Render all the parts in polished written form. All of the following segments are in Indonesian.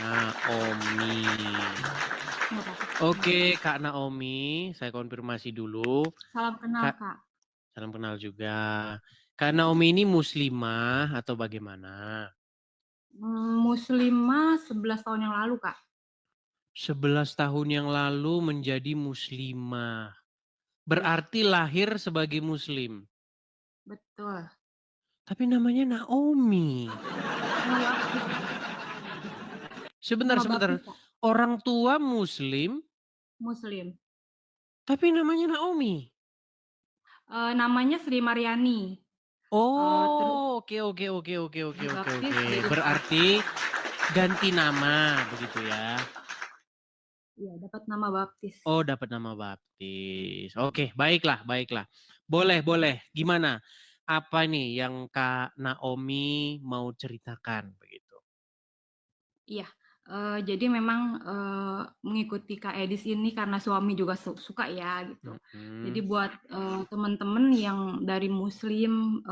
Naomi. Nggak apa-apa. Oke, Kak Naomi, saya konfirmasi dulu. Salam kenal, Kak. Salam kenal juga. Kak Naomi ini muslimah atau bagaimana? Muslimah 11 tahun yang lalu, Kak. 11 tahun yang lalu menjadi muslimah. Iya, Berarti lahir sebagai muslim. betul. Tapi namanya Naomi. Nama baptis, Sebentar, nama sebentar. baptis, Kak. Orang tua muslim, Muslim. tapi namanya Naomi. Namanya Sri Mariani. Terus Oh, oke. dibaptis jadi Berarti ganti nama begitu ya. ya dapat nama baptis. Oh, dapat nama baptis. Oke, baiklah. Boleh. Gimana? Apa nih yang Kak Naomi mau ceritakan begitu? Iya. Jadi memang mengikuti Kak Edis ini karena suami juga suka ya gitu. Jadi buat teman-teman yang dari Muslim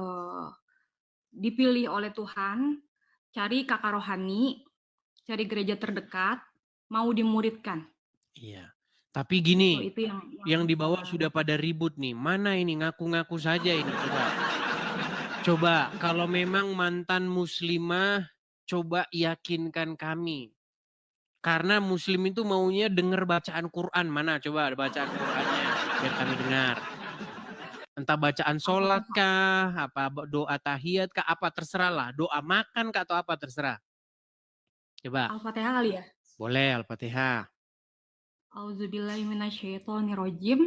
dipilih oleh Tuhan, cari kakak rohani, cari gereja terdekat, mau dimuridkan. Iya. Tapi gini, Itu yang di bawah bisa. sudah pada ribut nih. Mana ini ngaku-ngaku saja ini coba kalau memang mantan muslimah coba yakinkan kami. Karena muslim itu maunya dengar bacaan Quran. Mana coba bacaan Qurannya biar kami dengar. Entah bacaan sholat kah, apa doa tahiyat kah, apa terserah lah. Doa makan kah atau apa terserah. Coba. Al-Fatihah kali ya? Boleh Al-Fatihah. Auzubillahiminasyaitonirrojim.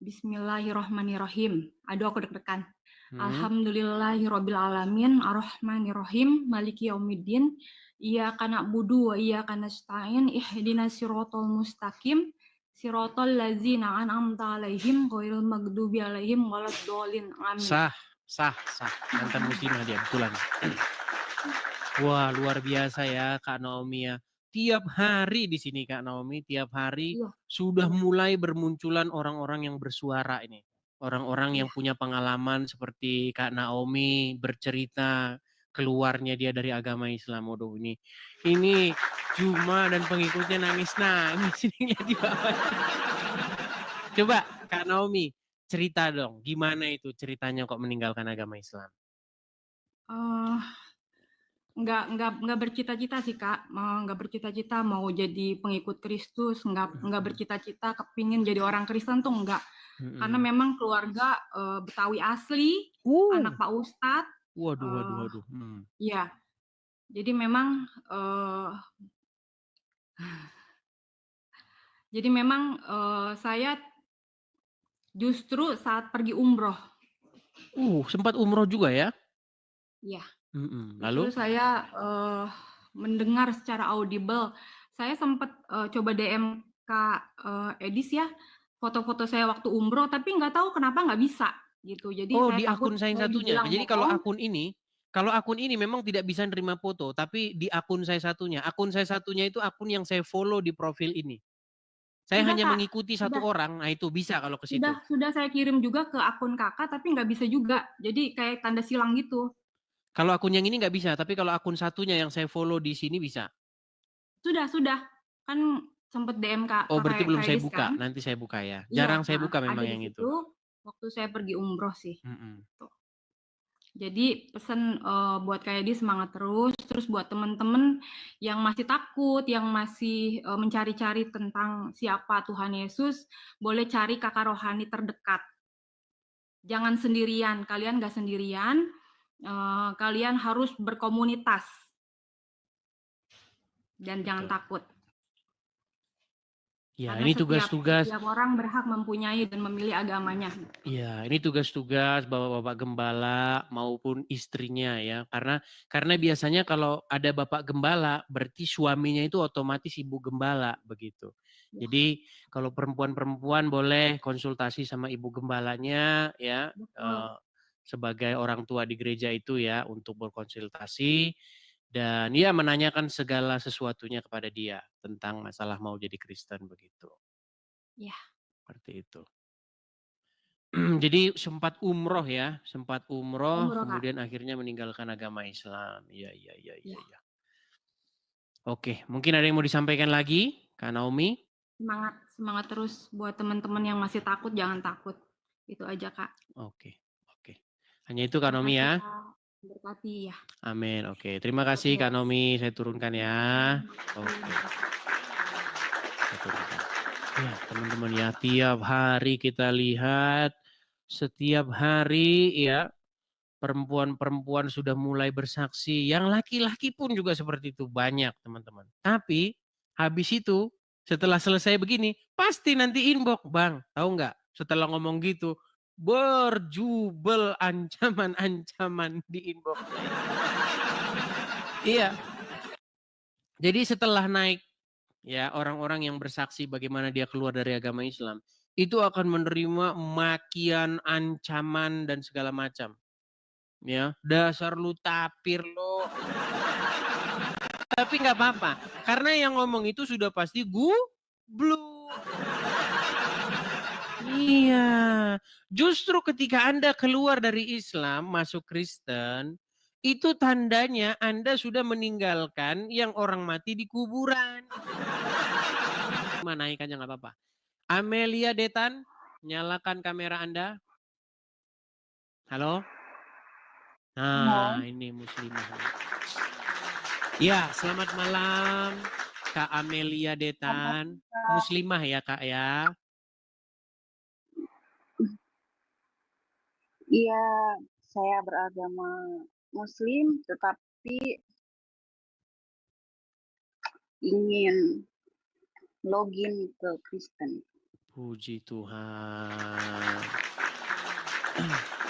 Bismillahirrohmanirrohim. Aduh aku deg-degan. Alhamdulillahirrabbilalamin. Ar-Rahmanirrohim. Maliki yaumiddin. Iyyaka na'budu wa iyyaka nasta'in. Ihdinas siratal mustaqim. Siratal ladzina an'amta alaihim ghairil maghdubi alaihim waladdallin. Amin. Sah. Mantan muslimah dia, betulan. Wah, luar biasa ya Kak Naomi ya. Tiap hari di sini Kak Naomi, tiap hari sudah mulai bermunculan orang-orang yang bersuara ini. Orang-orang yang punya pengalaman seperti Kak Naomi bercerita keluarnya dia dari agama Islam. Waduh ini Juma dan pengikutnya nangis ini lihat di bawah. Coba Kak Naomi cerita dong, gimana itu ceritanya kok meninggalkan agama Islam? Nggak bercita-cita sih Kak, nggak bercita-cita mau jadi pengikut Kristus, nggak bercita-cita kepingin jadi orang Kristen tuh nggak. Karena memang keluarga Betawi asli, anak Pak Ustadz. Waduh. Iya, jadi memang saya justru saat pergi umroh. Sempat umroh juga ya? Iya. Lalu? Justru saya mendengar secara audible. Saya sempat coba DM Kak Edis ya, foto-foto saya waktu umroh, tapi nggak tahu kenapa nggak bisa gitu. Jadi saya di takut akun saya yang saya satunya. dibilang Jadi bohong. kalau akun ini memang tidak bisa nerima foto, tapi di akun saya satunya. Akun saya satunya itu akun yang saya follow di profil ini. Saya Sudah hanya Kak, mengikuti satu orang, nah itu bisa kalau ke situ. sudah saya kirim juga ke akun kakak, tapi nggak bisa juga. Jadi kayak tanda silang gitu. Kalau akun yang ini nggak bisa, tapi kalau akun satunya yang saya follow di sini bisa. Sudah. Kan sempat DM Kak Berarti belum saya Edis buka. kan? Nanti saya buka ya. Iya, Jarang saya buka ada memang di yang itu. situ waktu saya pergi umroh sih. Tuh. Jadi pesan buat Kak Edi semangat terus buat teman-teman yang masih takut, yang masih mencari-cari tentang siapa Tuhan Yesus, boleh cari kakak rohani terdekat. Jangan sendirian, kalian nggak sendirian, kalian harus berkomunitas dan jangan takut. Ya, karena ini tugas-tugas. setiap orang berhak mempunyai dan memilih agamanya. Iya, ini tugas-tugas bapak-bapak gembala maupun istrinya ya. Karena biasanya kalau ada bapak gembala, berarti suaminya itu otomatis ibu gembala begitu. Ya. Jadi kalau perempuan-perempuan boleh konsultasi sama ibu gembalanya ya, sebagai orang tua di gereja itu ya untuk berkonsultasi dan ya menanyakan segala sesuatunya kepada dia tentang masalah mau jadi Kristen begitu. Ya. Seperti itu. Jadi sempat umroh ya, kemudian akhirnya meninggalkan agama Islam. Iya. Oke, mungkin ada yang mau disampaikan lagi, Kak Naomi? Semangat terus buat teman-teman yang masih takut, jangan takut. Itu aja, Kak. Oke. Hanya itu Kak Naomi ya? Berkati ya. Amin, oke. Terima kasih Kak Naomi, saya turunkan ya. Oke. Saya turunkan. Ya teman-teman ya, tiap hari kita lihat, setiap hari ya, perempuan-perempuan sudah mulai bersaksi. Yang laki-laki pun juga seperti itu, banyak teman-teman. Tapi habis itu, setelah selesai begini, pasti nanti inbox, Bang, tahu nggak? Setelah ngomong gitu, berjubel ancaman-ancaman di inbox. Iya. Jadi setelah naik ya orang-orang yang bersaksi bagaimana dia keluar dari agama Islam, itu akan menerima makian, ancaman dan segala macam. Ya, dasar lu tapir lo. Tapi nggak apa-apa, karena yang ngomong itu sudah pasti goblok. Iya, justru ketika Anda keluar dari Islam, masuk Kristen, itu tandanya Anda sudah meninggalkan yang orang mati di kuburan. Naik aja nggak apa-apa. Amelia Detan, nyalakan kamera Anda. Halo? Nah, ini muslimah. Ya, selamat malam Kak Amelia Detan. Muslimah ya Kak ya? Iya, saya beragama Muslim, tetapi ingin login ke Kristen. Puji Tuhan.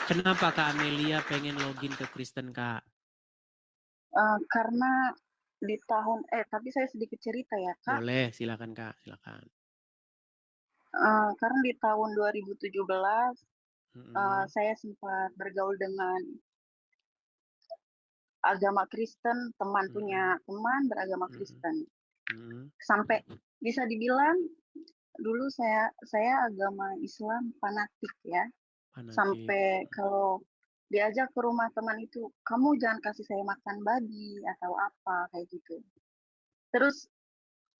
Kenapa Kak Amelia pengen login ke Kristen Kak? Karena di tahun, tapi saya sedikit cerita ya Kak. Boleh, silakan Kak, silakan. Karena di tahun 2017 saya sempat bergaul dengan agama Kristen, punya teman beragama Kristen. Sampai bisa dibilang dulu saya agama Islam fanatik ya. Sampai kalau diajak ke rumah teman itu, kamu jangan kasih saya makan babi atau apa kayak gitu. Terus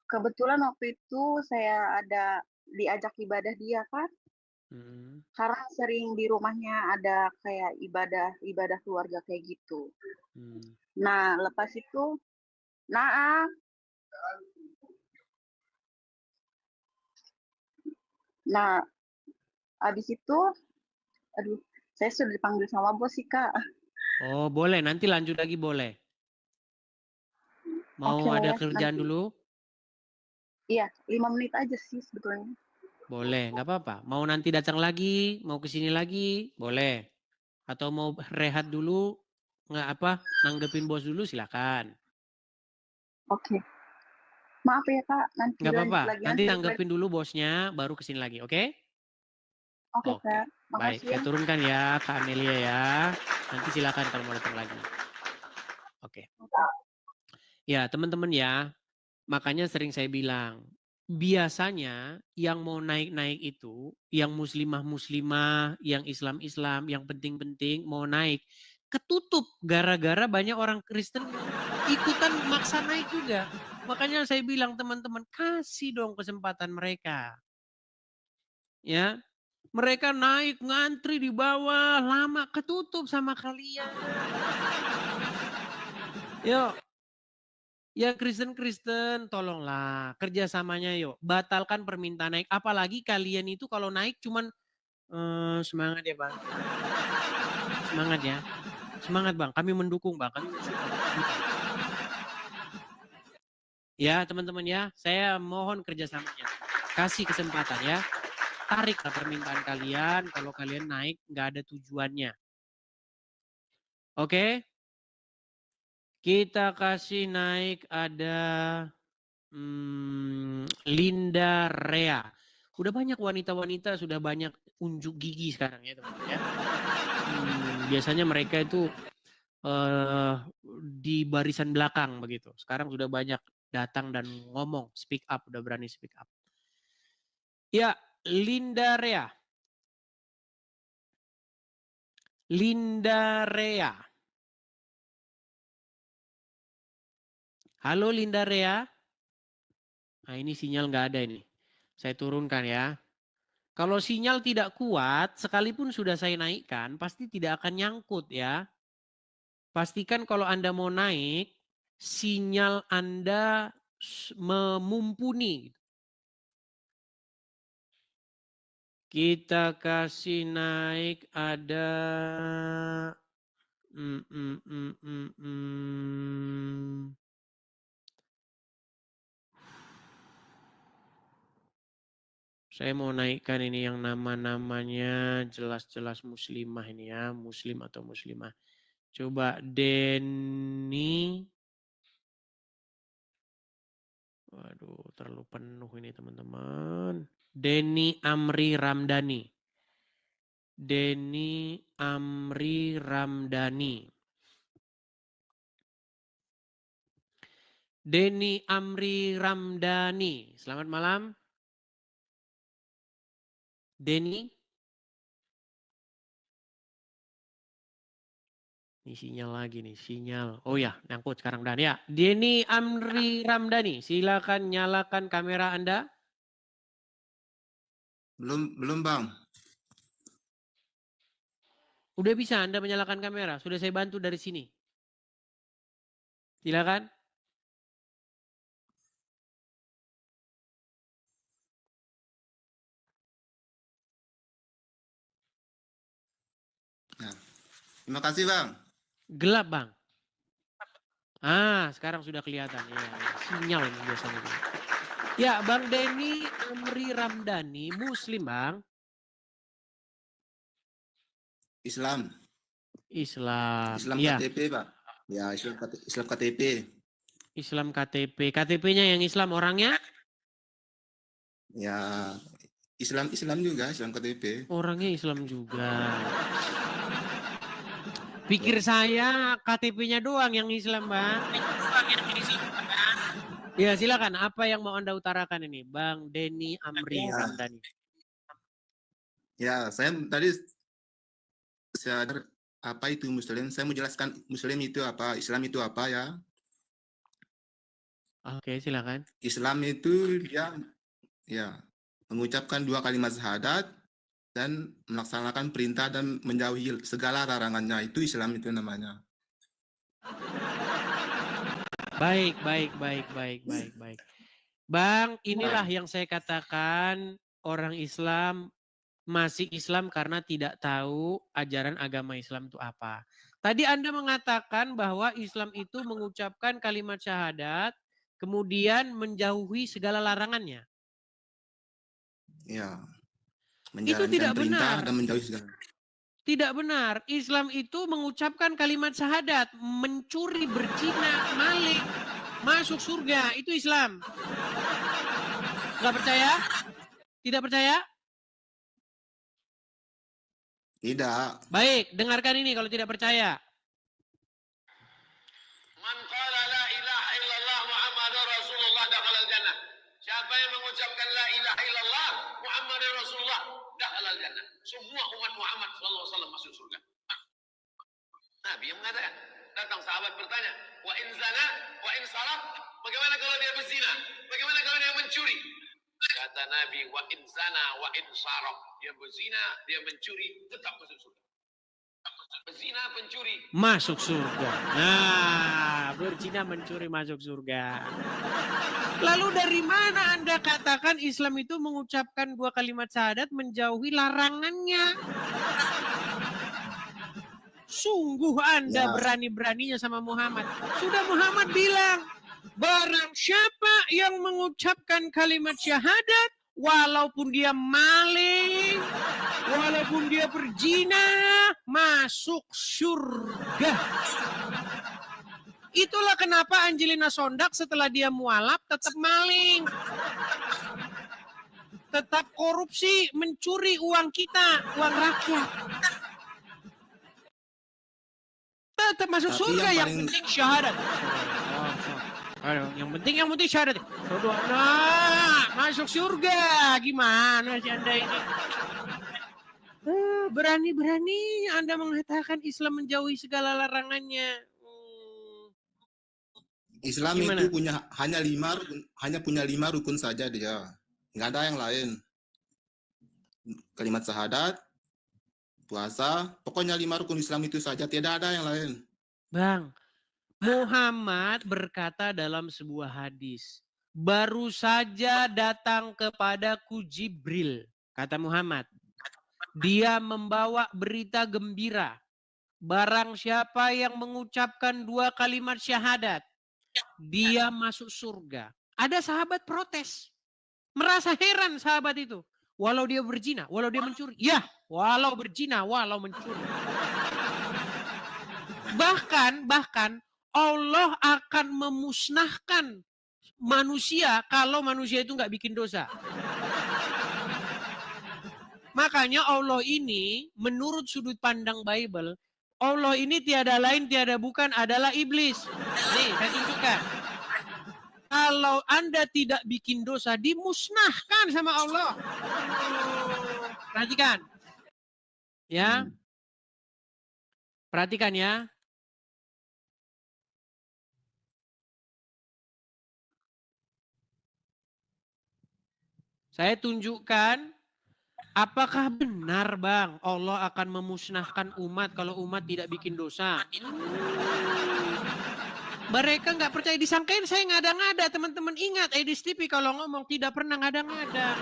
kebetulan waktu itu saya ada diajak ibadah dia kan, karena sering di rumahnya ada kayak ibadah keluarga kayak gitu. Nah lepas itu, nah habis itu, aduh, saya sudah dipanggil sama bos sih Kak. Oh boleh, nanti lanjut lagi boleh. Mau ada kerjaan nanti dulu? Iya, 5 menit aja sih sebetulnya. Boleh, nggak apa-apa. Mau nanti datang lagi, mau kesini lagi, boleh. Atau mau rehat dulu, nggak apa, nanggepin bos dulu silakan. Oke. Maaf ya Kak, nanti nggak lanjut apa-apa, lagi. nanti tanggepin dulu bosnya, baru kesini lagi, oke? Oke Kak, baik. makasih Saya turunkan ya Kak Amelia ya. Nanti silakan kalau mau datang lagi. Oke. Ya teman-teman ya, makanya sering saya bilang, biasanya yang mau naik-naik itu, yang muslimah-muslimah, yang Islam-Islam, yang penting-penting mau naik, ketutup gara-gara banyak orang Kristen ikutan maksa naik juga. Makanya saya bilang teman-teman, kasih dong kesempatan mereka. Ya, mereka naik ngantri di bawah, lama ketutup sama kalian. Yuk, ya Kristen-Kristen tolonglah kerjasamanya yuk. Batalkan permintaan naik. Apalagi kalian itu kalau naik cuman semangat ya Bang. Semangat ya. Semangat Bang, kami mendukung Bang. Kami ya teman-teman ya, saya mohon kerjasamanya. Kasih kesempatan ya. Tariklah permintaan kalian kalau kalian naik nggak ada tujuannya. Oke? Kita kasih naik ada Linda Rea. Udah banyak wanita-wanita, sudah banyak unjuk gigi sekarang ya teman-teman ya. Biasanya mereka itu di barisan belakang begitu. Sekarang sudah banyak datang dan ngomong, speak up, udah berani speak up. Ya, Linda Rea. Linda Rea. Halo Linda Rea. Nah ini sinyal nggak ada ini. Saya turunkan ya. Kalau sinyal tidak kuat, sekalipun sudah saya naikkan, pasti tidak akan nyangkut ya. Pastikan kalau Anda mau naik, sinyal Anda memumpuni. Kita kasih naik ada Saya mau naikkan ini yang nama-namanya jelas-jelas muslimah ini ya, muslim atau muslimah. Coba Denny. Waduh, terlalu penuh ini teman-teman. Denny Amri Ramdhani. Denny Amri Ramdhani. Denny Amri Ramdhani. Selamat malam. Denny. Ini sinyal lagi nih, sinyal. Oh ya, nyangkut sekarang dan ya. Denny Amri Ramdhani, silakan nyalakan kamera Anda. Belum Bang. Udah bisa Anda menyalakan kamera, sudah saya bantu dari sini. Silakan. Ya. Terima kasih Bang. Gelap Bang. Ah, sekarang sudah kelihatan. Ya, sinyal ini biasanya. Ya, Bang Denny Amri Ramdhani, Muslim Bang. Islam. Islam Ya. KTP Pak. Ya, Islam KTP. Islam KTP. KTP-nya yang Islam, orangnya? Ya, Islam juga, Islam KTP. Orangnya Islam juga. Pikir saya KTP-nya doang yang Islam, Bang. Ya, silakan. Apa yang mau Anda utarakan ini, Bang Denny Amri Ramdhani? Ya, saya tadi sadar apa itu Muslim. Saya mau jelaskan Muslim itu apa, Islam itu apa ya. Oke, silakan. Islam itu dia ya mengucapkan 2 kalimat syahadat dan melaksanakan perintah dan menjauhi segala larangannya. Itu Islam itu namanya. Baik. Bang, inilah yang saya katakan orang Islam masih Islam karena tidak tahu ajaran agama Islam itu apa. Tadi Anda mengatakan bahwa Islam itu mengucapkan kalimat syahadat, kemudian menjauhi segala larangannya. Ya. Itu tidak benar. Dan menjauhi segala. Tidak benar. Islam itu mengucapkan kalimat syahadat, mencuri, berzina, maling, masuk surga. Itu Islam. Nggak percaya? Tidak percaya? Tidak. Baik, dengarkan ini kalau tidak percaya. Man qala la ilaha illallah Muhammadur Rasulullah dakhalal jannah. Siapa yang mengucapkan la ilaha illallah Muhammadur Rasulullah dakhalal jannah. Semua umat Muhammad sallallahu alaihi wasallam masuk surga. Nabi yang mengatakan. Datang sahabat bertanya, wa in zana, wa in saraq, bagaimana kalau dia berzina? Bagaimana kalau dia mencuri? Kata Nabi, wa in zana, wa in saraq. Dia berzina, dia mencuri, tetap masuk surga. Berzina, pencuri. Masuk surga. Nah, berzina, mencuri, masuk surga. Lalu dari mana Anda katakan Islam itu mengucapkan 2 kalimat syahadat menjauhi larangannya? Sungguh Anda berani-beraninya sama Muhammad. Sudah Muhammad bilang, barang siapa yang mengucapkan kalimat syahadat, walaupun dia maling, walaupun dia berzina, masuk surga. Itulah kenapa Angelina Sondak setelah dia mualaf tetap maling. Tetap korupsi, mencuri uang kita, uang rakyat. Tetap masuk surga, yang penting syahadat. Yang penting syahadat. Nah, masuk surga. Gimana sih Anda ini? Berani-berani Anda mengatakan Islam menjauhi segala larangannya. Islam Gimana? itu hanya punya 5 rukun saja dia. Nggak ada yang lain. Kalimat syahadat, puasa, pokoknya 5 rukun Islam itu saja, tidak ada yang lain. Bang, Muhammad berkata dalam sebuah hadis, baru saja datang kepadaku Jibril, kata Muhammad. Dia membawa berita gembira. Barang siapa yang mengucapkan 2 kalimat syahadat, dia masuk surga. Ada sahabat protes. Merasa heran sahabat itu. Walau dia berzina, walau dia mencuri. Ya, walau berzina, walau mencuri. Bahkan Allah akan memusnahkan manusia kalau manusia itu nggak bikin dosa. Makanya Allah ini menurut sudut pandang Bible, Allah ini tiada lain tiada bukan adalah iblis. Nih, saya tunjukkan. Kalau Anda tidak bikin dosa, dimusnahkan sama Allah. Perhatikan. Ya. Perhatikan ya. Saya tunjukkan, apakah benar Bang Allah akan memusnahkan umat kalau umat tidak bikin dosa? Mereka nggak percaya, disangkain saya ngada-ngada. Teman-teman ingat, Edis TV kalau ngomong tidak pernah ngada-ngada.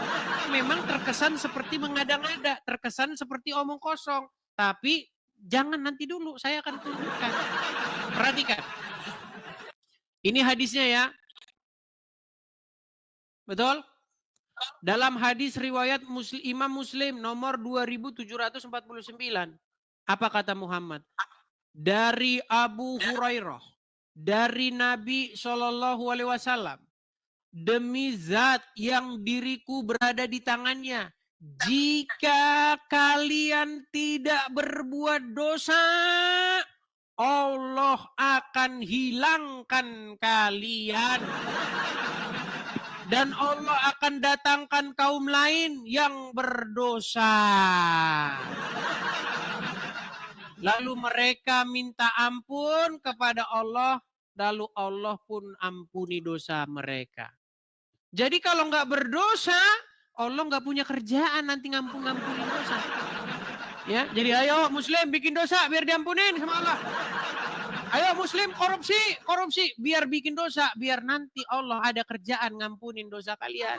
Memang terkesan seperti mengada-ngada, terkesan seperti omong kosong. Tapi jangan, nanti dulu, saya akan tunjukkan. Perhatikan. Ini hadisnya ya. Betul? Dalam hadis riwayat Imam Muslim nomor 2749. Apa kata Muhammad? Dari Abu Hurairah, dari Nabi SAW, demi zat yang diriku berada di tangannya, jika kalian tidak berbuat dosa, Allah akan hilangkan kalian. Dan Allah akan datangkan kaum lain yang berdosa. Lalu mereka minta ampun kepada Allah, lalu Allah pun ampuni dosa mereka. Jadi kalau nggak berdosa, Allah nggak punya kerjaan nanti ngampuni dosa. Ya, jadi ayo Muslim bikin dosa biar diampunin sama Allah. Ayo Muslim korupsi biar bikin dosa, biar nanti Allah ada kerjaan ngampunin dosa kalian.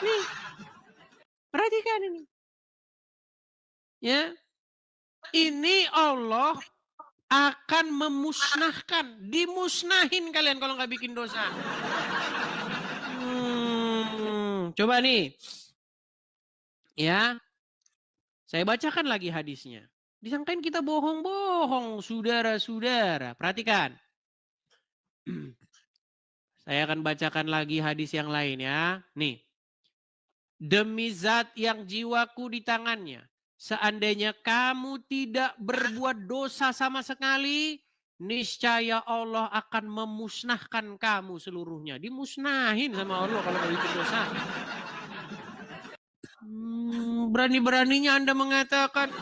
Nih, perhatikan ini. Ya, ini Allah akan memusnahkan, dimusnahin kalian kalau nggak bikin dosa. Coba nih, ya, saya bacakan lagi hadisnya. Disangkain kita bohong-bohong, saudara-saudara. Perhatikan. Saya akan bacakan lagi hadis yang lain ya. Nih. Demi zat yang jiwaku di tangannya, seandainya kamu tidak berbuat dosa sama sekali, niscaya Allah akan memusnahkan kamu seluruhnya. Dimusnahin sama Allah kalau nggak bikin dosa. Berani-beraninya Anda mengatakan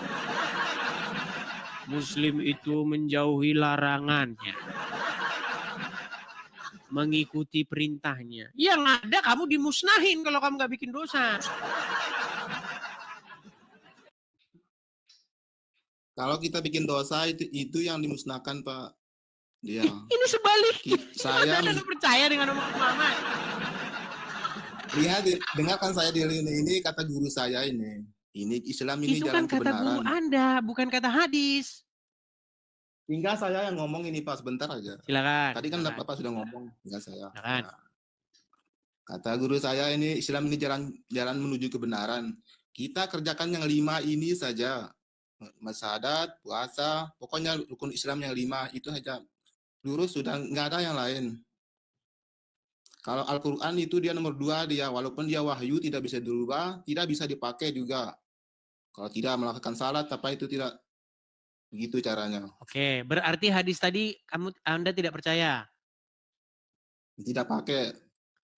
Muslim itu menjauhi larangannya, mengikuti perintahnya. Yang ada kamu dimusnahin kalau kamu nggak bikin dosa. Kalau kita bikin dosa itu yang dimusnahkan, Pak. Dia. Ini sebalik. Saya Anda percaya dengan omong Muhammad? Lihat, dengarkan saya di ini kata guru saya ini. Ini Islam ini itu jalan kan kata guru Anda, bukan kata hadis. Tinggal saya yang ngomong ini Pak, sebentar aja. Silakan. Tadi kan Bapak sudah ngomong, tinggal saya. Silakan. Nah, kata guru saya ini Islam ini jalan menuju kebenaran. Kita kerjakan yang 5 ini saja. Syahadat, puasa, pokoknya rukun Islam yang 5 itu saja. Lurus sudah, nggak ada yang lain. Kalau Al-Quran itu dia nomor 2 dia, walaupun dia wahyu tidak bisa dirubah, tidak bisa dipakai juga. Kalau tidak melakukan salat, apa itu tidak begitu caranya. Oke, berarti hadis tadi Anda tidak percaya? Tidak pakai.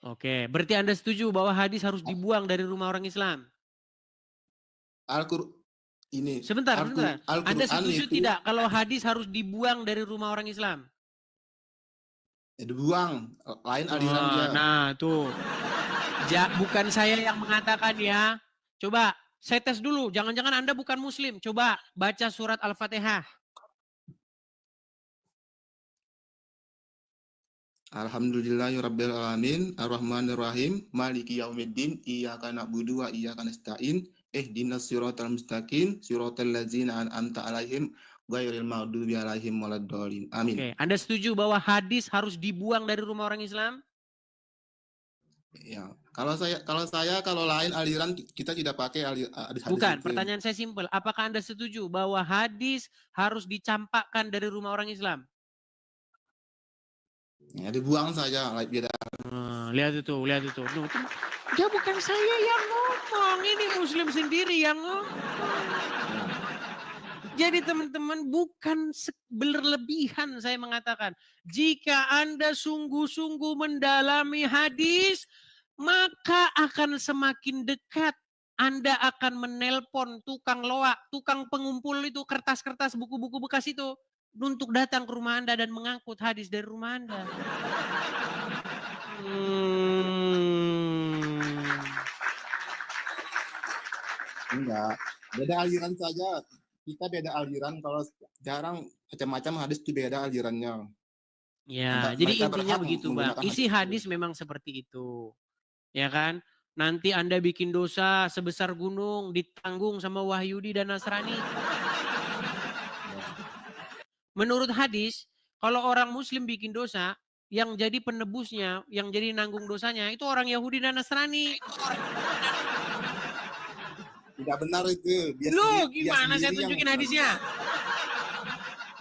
Oke, berarti Anda setuju bahwa hadis harus dibuang dari rumah orang Islam? Sebentar. Anda setuju tidak kalau hadis harus dibuang dari rumah orang Islam? Dibuang, lain aliran dia. Nah, tuh. Bukan saya yang mengatakan ya. Coba, saya tes dulu. Jangan-jangan Anda bukan Muslim. Coba baca surat Al-Fatihah. Alhamdulillahirabbil alamin, arrahmanirrahim, maliki yaumiddin, iyyaka na'budu wa iyyaka nasta'in, ihdinas siratal mustaqim, siratal ladzina an'amta 'alaihim ghairil maghdubi 'alaihim waladdallin. Amin. Oke, Anda setuju bahwa hadis harus dibuang dari rumah orang Islam? Ya, kalau lain aliran kita tidak pakai hadis. Bukan, pertanyaan saya simpel. Apakah Anda setuju bahwa hadis harus dicampakkan dari rumah orang Islam? Ya, dibuang saja, beda. Lihat itu. Ya bukan saya yang ngomong, ini Muslim sendiri yang ngomong. Jadi teman-teman, bukan berlebihan saya mengatakan. Jika Anda sungguh-sungguh mendalami hadis, maka akan semakin dekat. Anda akan menelpon tukang loak, tukang pengumpul itu kertas-kertas buku-buku bekas itu untuk datang ke rumah Anda dan mengangkut hadis dari rumah Anda. Enggak, beda aliran saja. Kita beda aliran, kalau jarang macam-macam hadis itu beda alirannya. Ya, jadi intinya begitu, Bang. Isi hadis memang seperti itu. Ya kan? Nanti Anda bikin dosa sebesar gunung ditanggung sama Wahyudi dan Nasrani. Menurut hadis, kalau orang Muslim bikin dosa, yang jadi penebusnya, yang jadi nanggung dosanya itu orang Yahudi dan Nasrani. Tidak benar itu. Loh, gimana saya tunjukin hadisnya?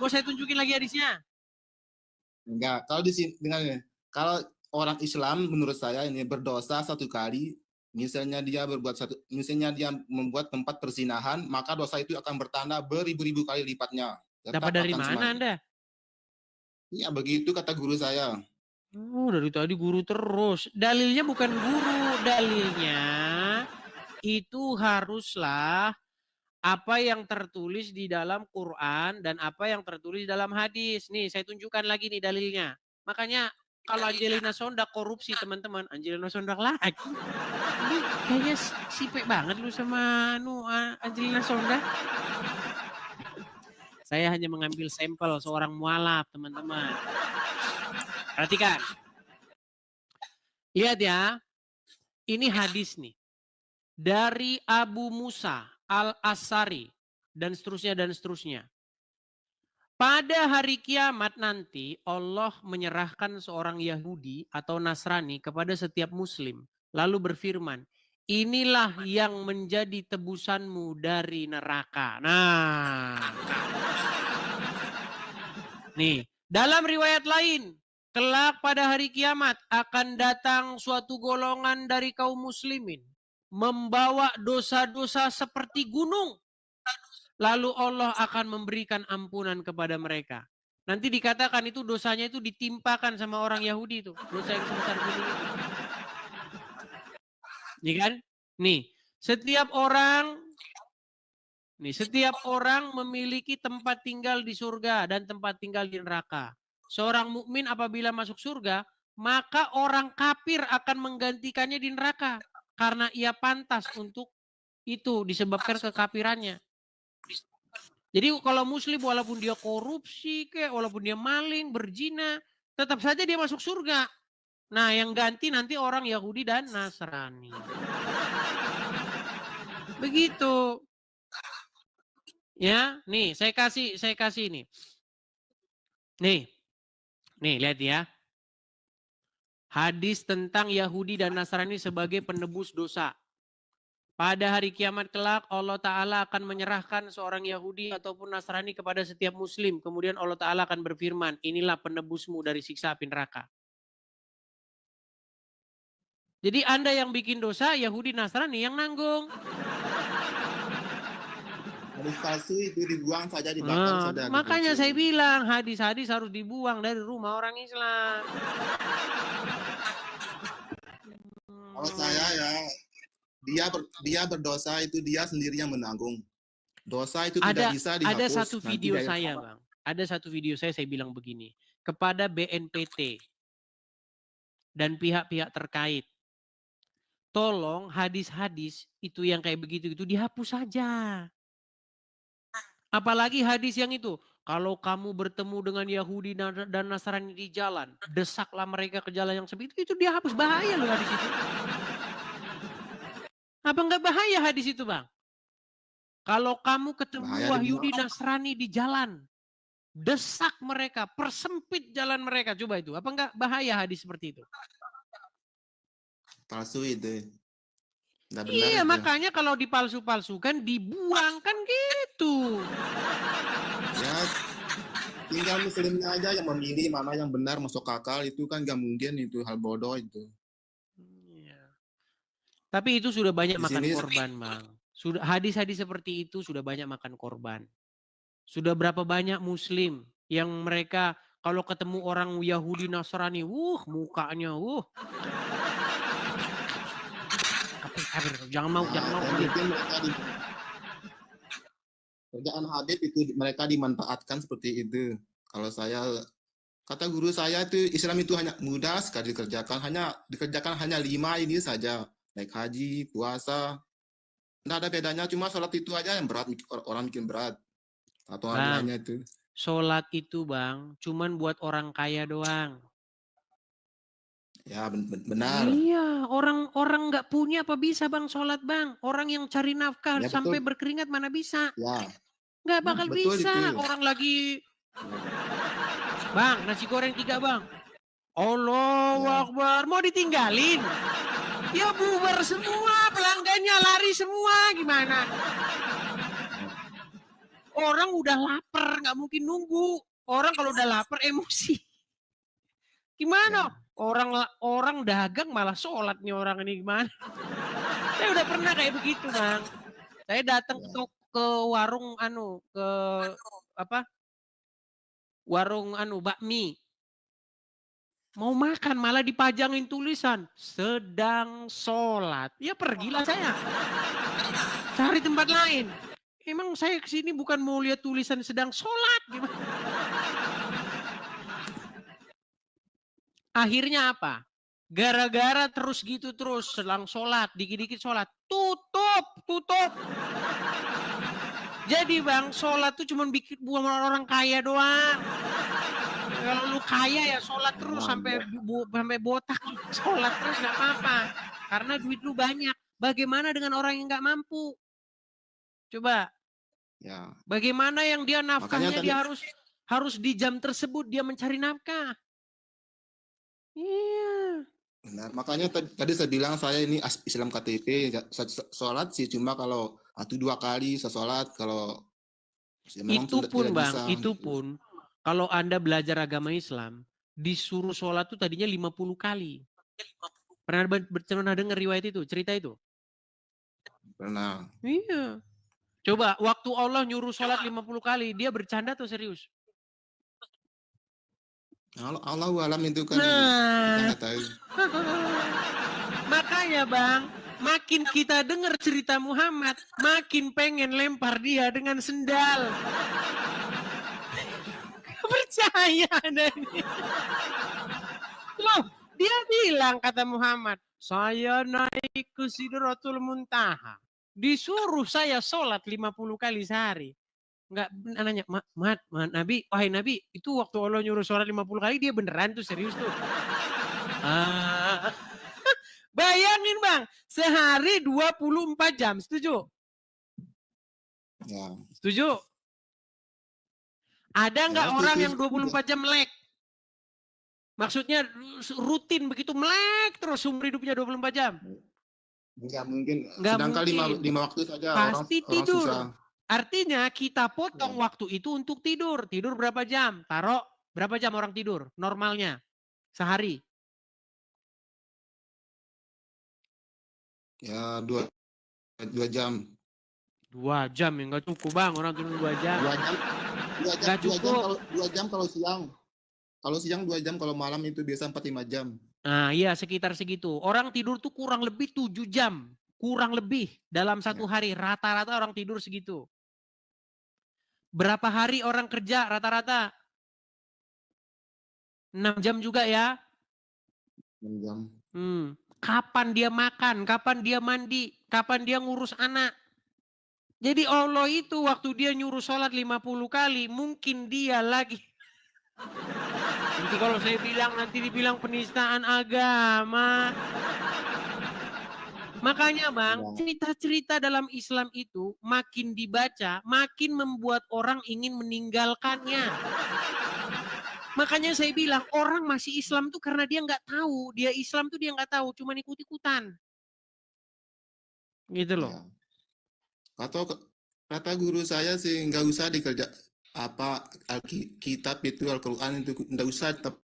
Mau saya tunjukin lagi hadisnya? Enggak, kalau di sini kalau orang Islam menurut saya ini berdosa satu kali, misalnya dia membuat tempat perzinahan, maka dosa itu akan bertambah beribu-ribu kali lipatnya. Dapat dari mana Anda? Ya begitu kata guru saya. Oh, dari tadi guru terus. Dalilnya bukan guru, dalilnya itu haruslah apa yang tertulis di dalam Quran dan apa yang tertulis dalam hadis. Nih, saya tunjukkan lagi nih dalilnya. Makanya kalau Angelina Sondak korupsi, teman-teman, Angelina Sondak lagi. Ini kayaknya sipek banget lu sama Angelina Sondak. Saya hanya mengambil sampel seorang mualaf, teman-teman. Perhatikan. Lihat ya. Ini hadis nih. Dari Abu Musa Al-Asy'ari dan seterusnya. Pada hari kiamat nanti Allah menyerahkan seorang Yahudi atau Nasrani kepada setiap Muslim. Lalu berfirman, inilah yang menjadi tebusanmu dari neraka. Nah. Nih, dalam riwayat lain, kelak pada hari kiamat akan datang suatu golongan dari kaum muslimin membawa dosa-dosa seperti gunung. Lalu Allah akan memberikan ampunan kepada mereka. Nanti dikatakan itu dosanya itu ditimpakan sama orang Yahudi itu. Dosa yang sebesar gunung itu. Nih kan? Nih, setiap orang memiliki tempat tinggal di surga dan tempat tinggal di neraka. Seorang mukmin apabila masuk surga, maka orang kafir akan menggantikannya di neraka. Karena ia pantas untuk itu disebabkan kekafirannya. Jadi kalau muslim walaupun dia korupsi, walaupun dia maling, berzina, tetap saja dia masuk surga. Nah yang ganti nanti orang Yahudi dan Nasrani. Begitu. Ya, nih saya kasih ini. Nih lihat ya. Hadis tentang Yahudi dan Nasrani sebagai penebus dosa. Pada hari kiamat kelak Allah Ta'ala akan menyerahkan seorang Yahudi ataupun Nasrani kepada setiap Muslim. Kemudian Allah Ta'ala akan berfirman, inilah penebusmu dari siksa api neraka. Jadi Anda yang bikin dosa, Yahudi Nasrani yang nanggung. Hadis palsu itu dibuang saja, dibakar saja. Makanya saya bilang hadis-hadis harus dibuang dari rumah orang Islam. Kalau saya ya, dia berdosa itu dia sendiri yang menanggung. Dosa itu tidak bisa dihapus. Ada satu video saya, Bang. Ada satu video saya bilang begini. Kepada BNPT, dan pihak-pihak terkait. Tolong hadis-hadis itu yang kayak begitu itu dihapus saja. Apalagi hadis yang itu, kalau kamu bertemu dengan Yahudi dan Nasrani di jalan, desaklah mereka ke jalan yang sepi, itu dia hapus, bahaya loh hadis itu. Apa enggak bahaya hadis itu, Bang? Kalau kamu ketemu Yahudi Nasrani di jalan, desak mereka, persempit jalan mereka, coba itu. Apa enggak bahaya hadis seperti itu? Palsu itu. Iya, makanya kalau dipalsu-palsukan, dibuang kan gitu. Ya, tinggal muslimnya aja yang memilih mana yang benar masuk akal, itu kan gak mungkin, itu hal bodoh itu. Iya. Tapi itu sudah banyak makan korban, Bang. Sudah hadis-hadis seperti itu sudah banyak makan korban. Sudah berapa banyak muslim yang mereka kalau ketemu orang Yahudi Nasrani, mukanya, jangan mau. Kerjaan Habib itu mereka dimanfaatkan seperti itu. Kalau kata guru saya itu Islam itu hanya mudah sekali dikerjakan, hanya 5 ini saja, naik haji, puasa, tidak ada bedanya, cuma sholat itu aja yang berat, orang bikin berat atau lainnya itu. Sholat itu, Bang, cuman buat orang kaya doang. Ya benar. Iya, orang nggak punya apa bisa, Bang, sholat, Bang. Orang yang cari nafkah ya, sampai berkeringat mana bisa. Ya. Nggak bakal bisa. Itu. Orang lagi, Bang, nasi goreng 3, Bang. Allahu Akbar, mau ditinggalin? Ya bubar semua, pelanggannya lari semua, gimana? Orang udah lapar, nggak mungkin nunggu. Orang kalau udah lapar emosi. Gimana? Orang dagang malah sholat nih orang ini, gimana? Saya udah pernah kayak begitu, Bang. Saya datang ke warung warung bakmi. Mau makan malah dipajangin tulisan sedang sholat. Ya pergilah saya. Cari tempat lain. Emang saya kesini bukan mau lihat tulisan sedang sholat. Gimana? Akhirnya apa? Gara-gara terus sedang sholat, dikit-dikit sholat, tutup. Jadi, Bang, sholat tuh cuma buat orang kaya doang. Kalau lu kaya ya sholat terus sampai botak, sholat terus nggak apa-apa. Karena duit lu banyak. Bagaimana dengan orang yang nggak mampu? Coba. Ya. Bagaimana yang dia nafkahnya dia harus di jam tersebut dia mencari nafkah. Iya. Benar. Makanya tadi saya bilang saya ini Islam KTP, sholat sih cuma kalau 1-2 kali saya sholat, kalau itu pun, Bang, bisa. Itu pun kalau Anda belajar agama Islam, disuruh sholat tuh tadinya 50 kali. Pernah dengar riwayat itu, cerita itu? Pernah. Iya. Coba waktu Allah nyuruh sholat 50 kali, dia bercanda atau serius? Allahu alam itu kan kita nggak tahu. Makanya, Bang, makin kita dengar cerita Muhammad, makin pengen lempar dia dengan sendal. Percaya Anda ini. Loh, dia bilang kata Muhammad, saya naik ke Sidratul Muntaha. Disuruh saya sholat 50 kali sehari. Enggak nanya, Nabi, wahai Nabi, itu waktu Allah nyuruh sholat 50 kali dia beneran tuh, serius tuh. Bayangin, Bang, sehari 24 jam, setuju? Ya. Setuju? Ada nggak orang yang 24 jam melek? Maksudnya rutin begitu melek terus umur hidupnya 24 jam? Enggak mungkin. Sedangkan 5 waktu saja pasti orang tidur. Susah. Artinya kita potong waktu itu untuk tidur. Tidur berapa jam? Taruh berapa jam orang tidur normalnya sehari? Ya 2 jam. 2 jam ya nggak cukup, Bang, orang tidur 2 jam. 2 jam. 2 jam kalau siang. Kalau siang 2 jam, kalau malam itu biasa 4-5 jam. Nah iya sekitar segitu. Orang tidur tuh kurang lebih 7 jam. Kurang lebih dalam satu hari. Rata-rata orang tidur segitu. Berapa hari orang kerja rata-rata? 6 jam juga ya. jam. Kapan dia makan, kapan dia mandi, kapan dia ngurus anak. Jadi Allah itu waktu dia nyuruh sholat 50 kali, mungkin dia lagi. Nanti kalau saya bilang, nanti dibilang penistaan agama. Makanya Bang, cerita-cerita dalam Islam itu makin dibaca, makin membuat orang ingin meninggalkannya. Makanya saya bilang orang masih Islam tuh karena dia nggak tahu. Dia Islam tuh dia nggak tahu, cuma ikut-ikutan. Gitu loh. Ya. Atau kata guru saya sih nggak usah dikerja apa kitab itu Al-Quran itu nggak usah tetap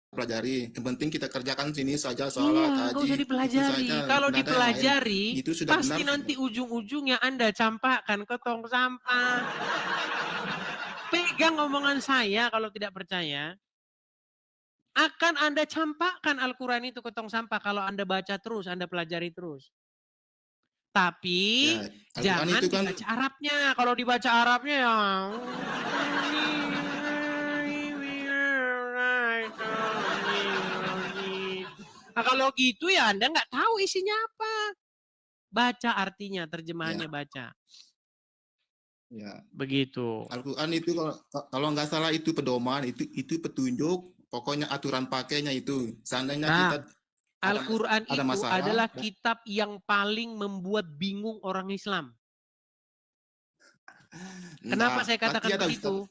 pelajari. Yang penting kita kerjakan sini saja sholat, haji. Nggak usah dipelajari. Kalau dipelajari, itu sudah pasti benar. nanti ujung-ujungnya Anda campakkan ke tong sampah. Pegang omongan saya kalau tidak percaya. Akan Anda campakkan Al-Quran itu ke tong sampah kalau Anda baca terus, Anda pelajari terus. Tapi ya, jangan itu kan dibaca Arabnya. Kalau dibaca Arabnya ya. Nah, kalau gitu ya Anda nggak tahu isinya apa. Baca artinya, terjemahannya baca. Ya. Begitu. Al-Quran itu kalau nggak salah itu pedoman, itu petunjuk, pokoknya aturan pakainya itu. Seandainya kita Al-Quran itu adalah kitab yang paling membuat bingung orang Islam. Kenapa saya katakan begitu?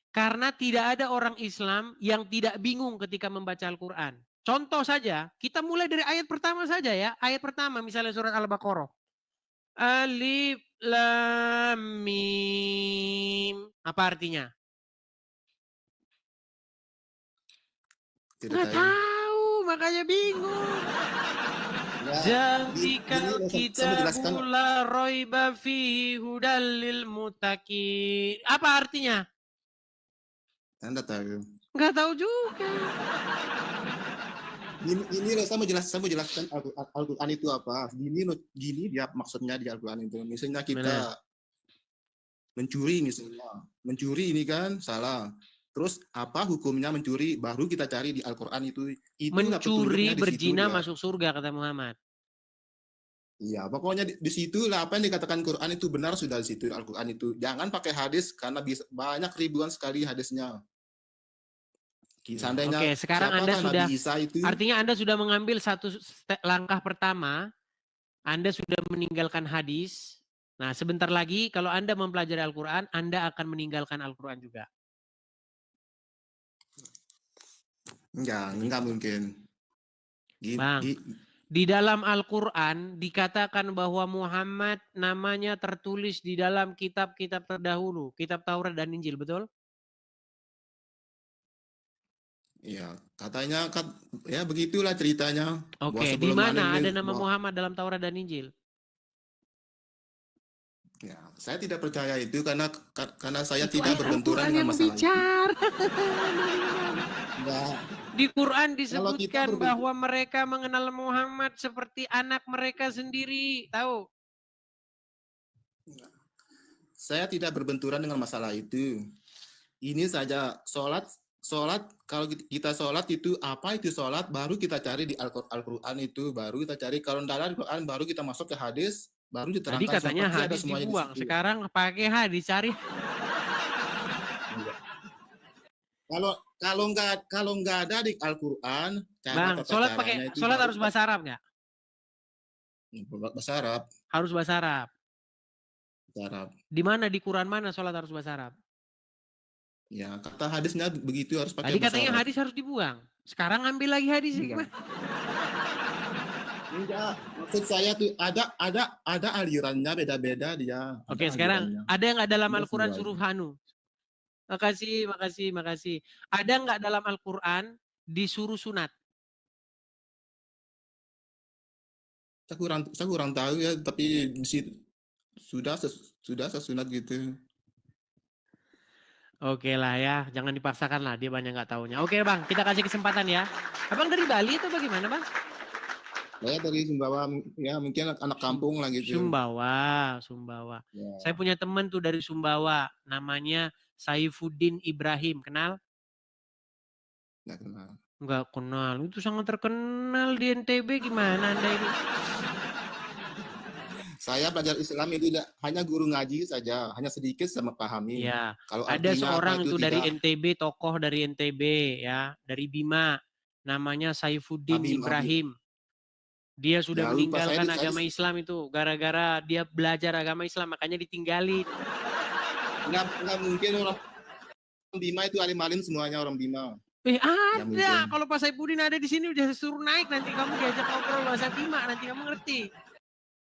Karena tidak ada orang Islam yang tidak bingung ketika membaca Al-Quran. Contoh saja, kita mulai dari ayat pertama saja ya. Ayat pertama misalnya surat Al-Baqarah. Alif Lam Mim. Apa artinya? Nggak tahu, makanya bingung. Zalikal kitabu la raiba fihi hudal lil muttaqin. Apa artinya? Anda tahu? Nggak tahu juga. Ini saya mau jelaskan Al-Quran itu apa. Gini dia maksudnya di Al-Quran itu. Misalnya kita mencuri misalnya. Mencuri ini kan salah. Terus apa hukumnya mencuri? Baru kita cari di Al-Quran itu. Mencuri berzina masuk surga kata Muhammad. Iya, pokoknya di situ lah apa yang dikatakan Quran itu benar sudah di situ Al-Quran itu. Jangan pakai hadis karena banyak ribuan sekali hadisnya. Oke, sekarang Anda sudah, artinya Anda sudah mengambil satu langkah pertama, Anda sudah meninggalkan hadis. Nah, sebentar lagi kalau Anda mempelajari Al-Quran, Anda akan meninggalkan Al-Quran juga. Enggak mungkin. Bang, di dalam Al-Quran dikatakan bahwa Muhammad namanya tertulis di dalam kitab-kitab terdahulu, kitab Taurat dan Injil, betul? Ya, katanya ya begitulah ceritanya. Oke, di mana ada nama Muhammad dalam Taurat dan Injil? Ya, saya tidak percaya itu karena saya tidak berbenturan dengan masalah itu. Di Quran disebutkan bahwa mereka mengenal Muhammad seperti anak mereka sendiri, tahu? Saya tidak berbenturan dengan masalah itu. Ini saja sholat kalau kita sholat itu apa itu sholat baru kita cari di Al-Quran itu baru kita cari kalau tidak ada Al-Quran baru kita masuk ke hadis baru diterangkan. Tadi katanya hadis dibuang, sekarang pakai hadis cari. Kalau nggak ada di Al-Quran, Bang, sholat harus bahasa Arab nggak? Bahasa Arab. Harus bahasa Arab. Bahasa Arab. Di mana di Quran mana sholat harus bahasa Arab? Ya, kata hadisnya begitu harus pakai. Tadi katanya hadis harus dibuang. Sekarang ambil lagi hadis. Enggak, maksud saya tuh ada alirannya beda-beda dia. Oke, sekarang ada nggak dalam Al-Quran suruh hanu? Makasih. Ada nggak dalam Al-Quran disuruh sunat? Saya kurang tahu ya, tapi di situ sudah sesunat gitu. Oke lah ya, jangan dipaksakan lah, dia banyak nggak taunya. Oke Bang, kita kasih kesempatan ya. Abang dari Bali atau bagaimana Bang? Saya dari Sumbawa, ya mungkin anak kampung lah gitu. Sumbawa. Ya. Saya punya teman tuh dari Sumbawa, namanya Saifuddin Ibrahim, kenal? Nggak kenal. Nggak kenal, itu sangat terkenal di NTB, gimana Anda ini? Saya belajar Islam itu hanya guru ngaji saja, hanya sedikit sama pahami. Iya, Kalau ada artinya apa seorang itu itu dari tidak. NTB, tokoh dari NTB ya, dari Bima, namanya Saifuddin Abim. Ibrahim. Dia sudah Ya, lupa meninggalkan saya agama Islam itu, gara-gara dia belajar agama Islam, makanya ditinggalin. Nggak mungkin orang Bima itu alim-alim semuanya orang Bima. Ada, kalau Pak Saifuddin ada di sini udah suruh naik, nanti kamu diajak ngobrol bahasa Bima, nanti kamu ngerti.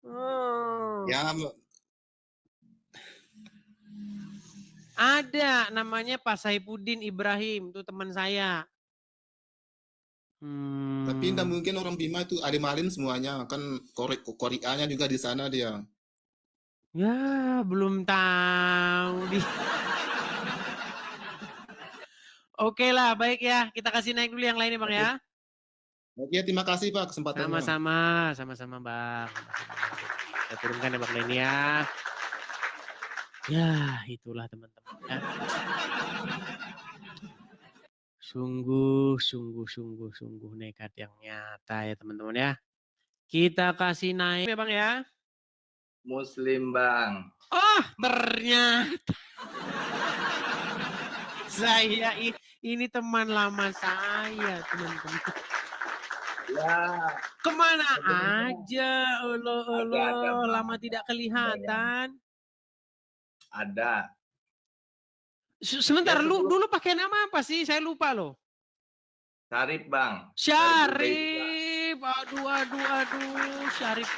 Oh. Ya. Ada, namanya Pak Saifuddin Ibrahim, itu teman saya. Tapi tidak mungkin orang Bima itu alim-alim semuanya, kan Koreanya juga di sana dia. Ya, belum tahu dia. Oke lah, baik ya. Kita kasih naik dulu yang lainnya, Bang ya. Oke, terima kasih Pak kesempatannya. Sama-sama Bang. Kita turunkan ya Bang Leni ya. Ya, itulah teman-teman ya. Sungguh nekat yang nyata ya teman-teman ya. Kita kasih naik ya Bang ya. Muslim Bang. Oh, ternyata. Saya ini teman lama saya, teman-teman. Ya. Kemana aja, Allah, lama tidak kelihatan. Ada. Sebentar, ya, dulu pakai nama apa sih? Saya lupa loh. Syarif Bang. Syarif. Aduh. Syarif.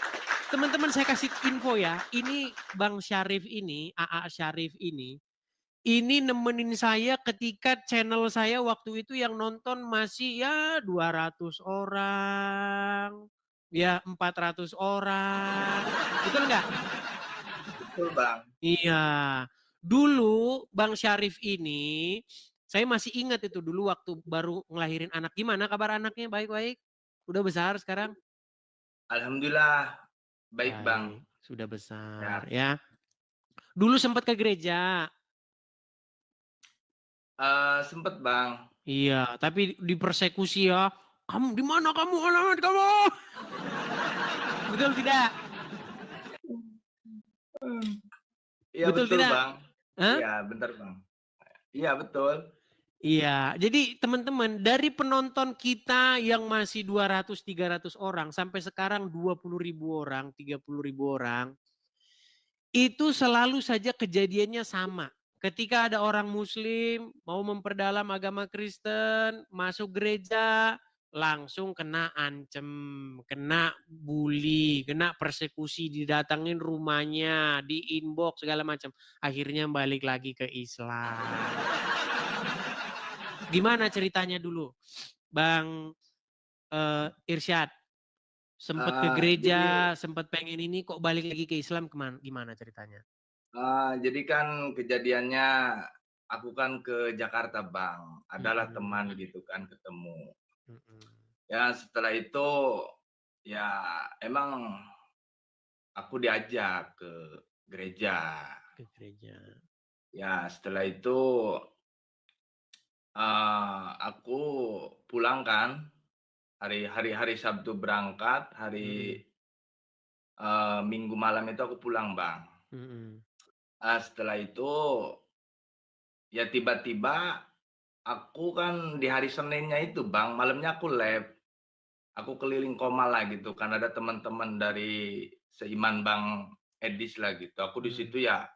Teman-teman saya kasih info ya. Ini Bang Syarif ini, AA Syarif ini nemenin saya ketika channel saya waktu itu yang nonton masih ya 200 orang, ya 400 orang. Betul nggak? Betul Bang. Iya. Dulu Bang Syarif ini, saya masih ingat itu dulu waktu baru ngelahirin anak. Gimana kabar anaknya? Baik-baik? Udah besar sekarang? Alhamdulillah. Baik Bang. Sudah besar ya. Dulu sempat ke gereja. Sempet Bang. Iya, tapi dipersekusi ya. Kamu di mana kamu? Alamat kamu. Betul tidak? Iya betul tidak? Bang. Iya bentar Bang. Iya betul. Iya, jadi teman-teman dari penonton kita yang masih 200-300 orang sampai sekarang 20.000 orang, 30.000 orang. Itu selalu saja kejadiannya sama. Ketika ada orang muslim mau memperdalam agama Kristen, masuk gereja, langsung kena ancem, kena bully, kena persekusi, didatangin rumahnya, di inbox segala macam. Akhirnya balik lagi ke Islam. Gimana ceritanya dulu, Bang Irsyad? Sempat ke gereja, sempat pengen ini, kok balik lagi ke Islam, gimana ceritanya? Jadi kan kejadiannya aku kan ke Jakarta Bang, adalah teman gitu kan ketemu. Ya setelah itu ya emang aku diajak ke gereja. Ya setelah itu aku pulang kan hari Sabtu berangkat, hari Minggu malam itu aku pulang Bang. Setelah itu ya tiba-tiba aku kan di hari Seninnya itu Bang, malamnya aku lab. Aku keliling Komala gitu kan, ada teman-teman dari seiman Bang Edis lah gitu. Aku di situ ya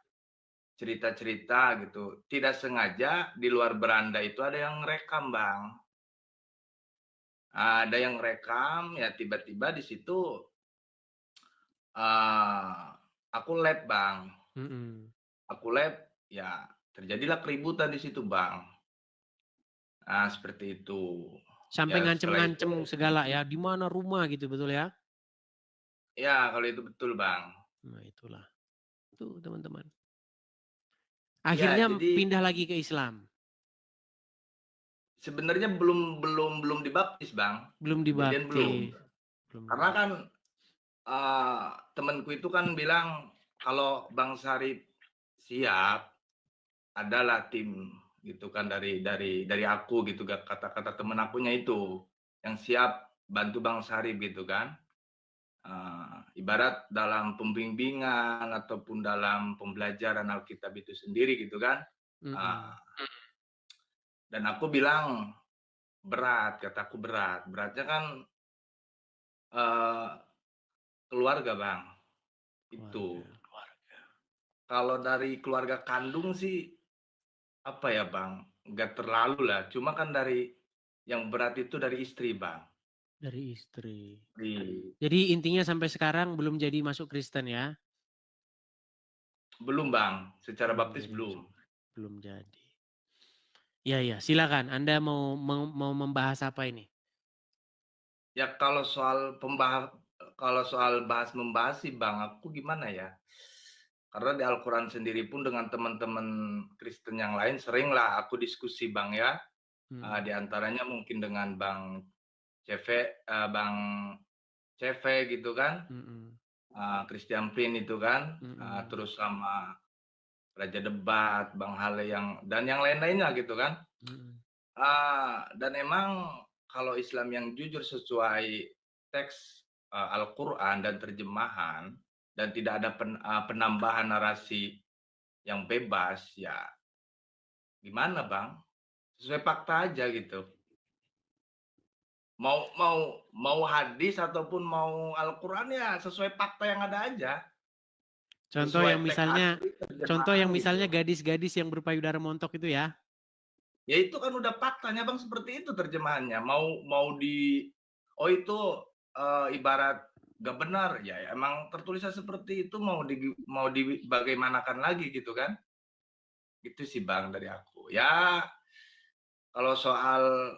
cerita-cerita gitu. Tidak sengaja di luar beranda itu ada yang rekam Bang. Ada yang rekam ya tiba-tiba di situ aku lab Bang. Aku lab ya terjadilah keributan di situ Bang. Nah seperti itu. Sampai ya, ngancem-ngancem segala ya, di mana rumah gitu, betul ya? Ya kalau itu betul Bang. Nah itulah, tuh teman-teman. Akhirnya ya, jadi, pindah lagi ke Islam. Sebenarnya belum dibaptis Bang. Belum dibaptis. Karena kan temanku itu kan bilang kalau Bang Syarif siap, adalah tim gitu kan dari aku gitu, kata-kata temen akunya itu yang siap bantu Bang Syarif gitu kan. Ibarat dalam pembimbingan ataupun dalam pembelajaran Alkitab itu sendiri gitu kan. Dan aku bilang berat, kataku beratnya kan keluarga Bang, itu. Kalau dari keluarga kandung sih apa ya Bang, nggak terlalu lah, cuma kan dari yang berat itu dari istri Bang. Dari istri. Jadi intinya sampai sekarang belum jadi masuk Kristen ya? Belum Bang, secara baptis belum. Belum jadi. Ya, silakan. Anda mau membahas apa ini? Ya kalau soal membahas sih Bang, aku gimana ya? Karena di Al-Quran sendiri pun dengan teman-teman Kristen yang lain seringlah aku diskusi Bang ya. Di antaranya mungkin dengan Bang CV gitu kan. Christian Prin itu kan. Terus sama Raja Debat, Bang Hale dan yang lain-lainnya gitu kan. Dan emang kalau Islam yang jujur sesuai teks Al-Quran dan terjemahan dan tidak ada penambahan narasi yang bebas, ya gimana Bang? Sesuai fakta aja gitu. Mau hadis ataupun mau Al-Quran ya sesuai fakta yang ada aja. Contoh yang misalnya gadis-gadis yang berpayudara montok itu ya? Ya itu kan udah faktanya Bang, seperti itu terjemahannya. Itu ibarat gak benar ya, emang tertulisnya seperti itu, mau bagaimanakan lagi gitu kan. Itu sih Bang dari aku ya. Kalau soal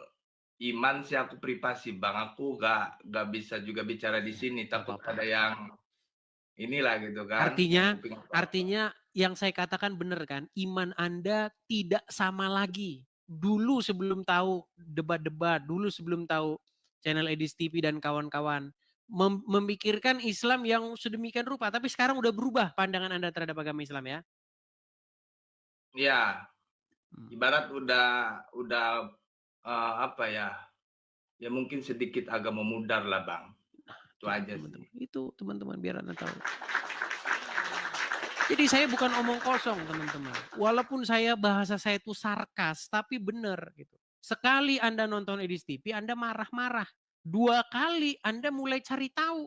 iman sih aku privasi Bang, aku gak bisa juga bicara di sini, takut ada yang inilah gitu kan. Artinya yang saya katakan benar kan, iman Anda tidak sama lagi. Dulu sebelum tahu debat-debat, dulu sebelum tahu channel Edis TV dan kawan-kawan, memikirkan Islam yang sedemikian rupa, tapi sekarang udah berubah pandangan Anda terhadap agama Islam ya? Iya, ibarat udah apa ya, ya mungkin sedikit agak memudar lah Bang. Itu aja sih. Itu teman-teman biar Anda tahu. Jadi saya bukan omong kosong teman-teman. Walaupun bahasa saya itu sarkas, tapi benar gitu. Sekali Anda nonton Edis TV, Anda marah-marah. 2 kali Anda mulai cari tahu.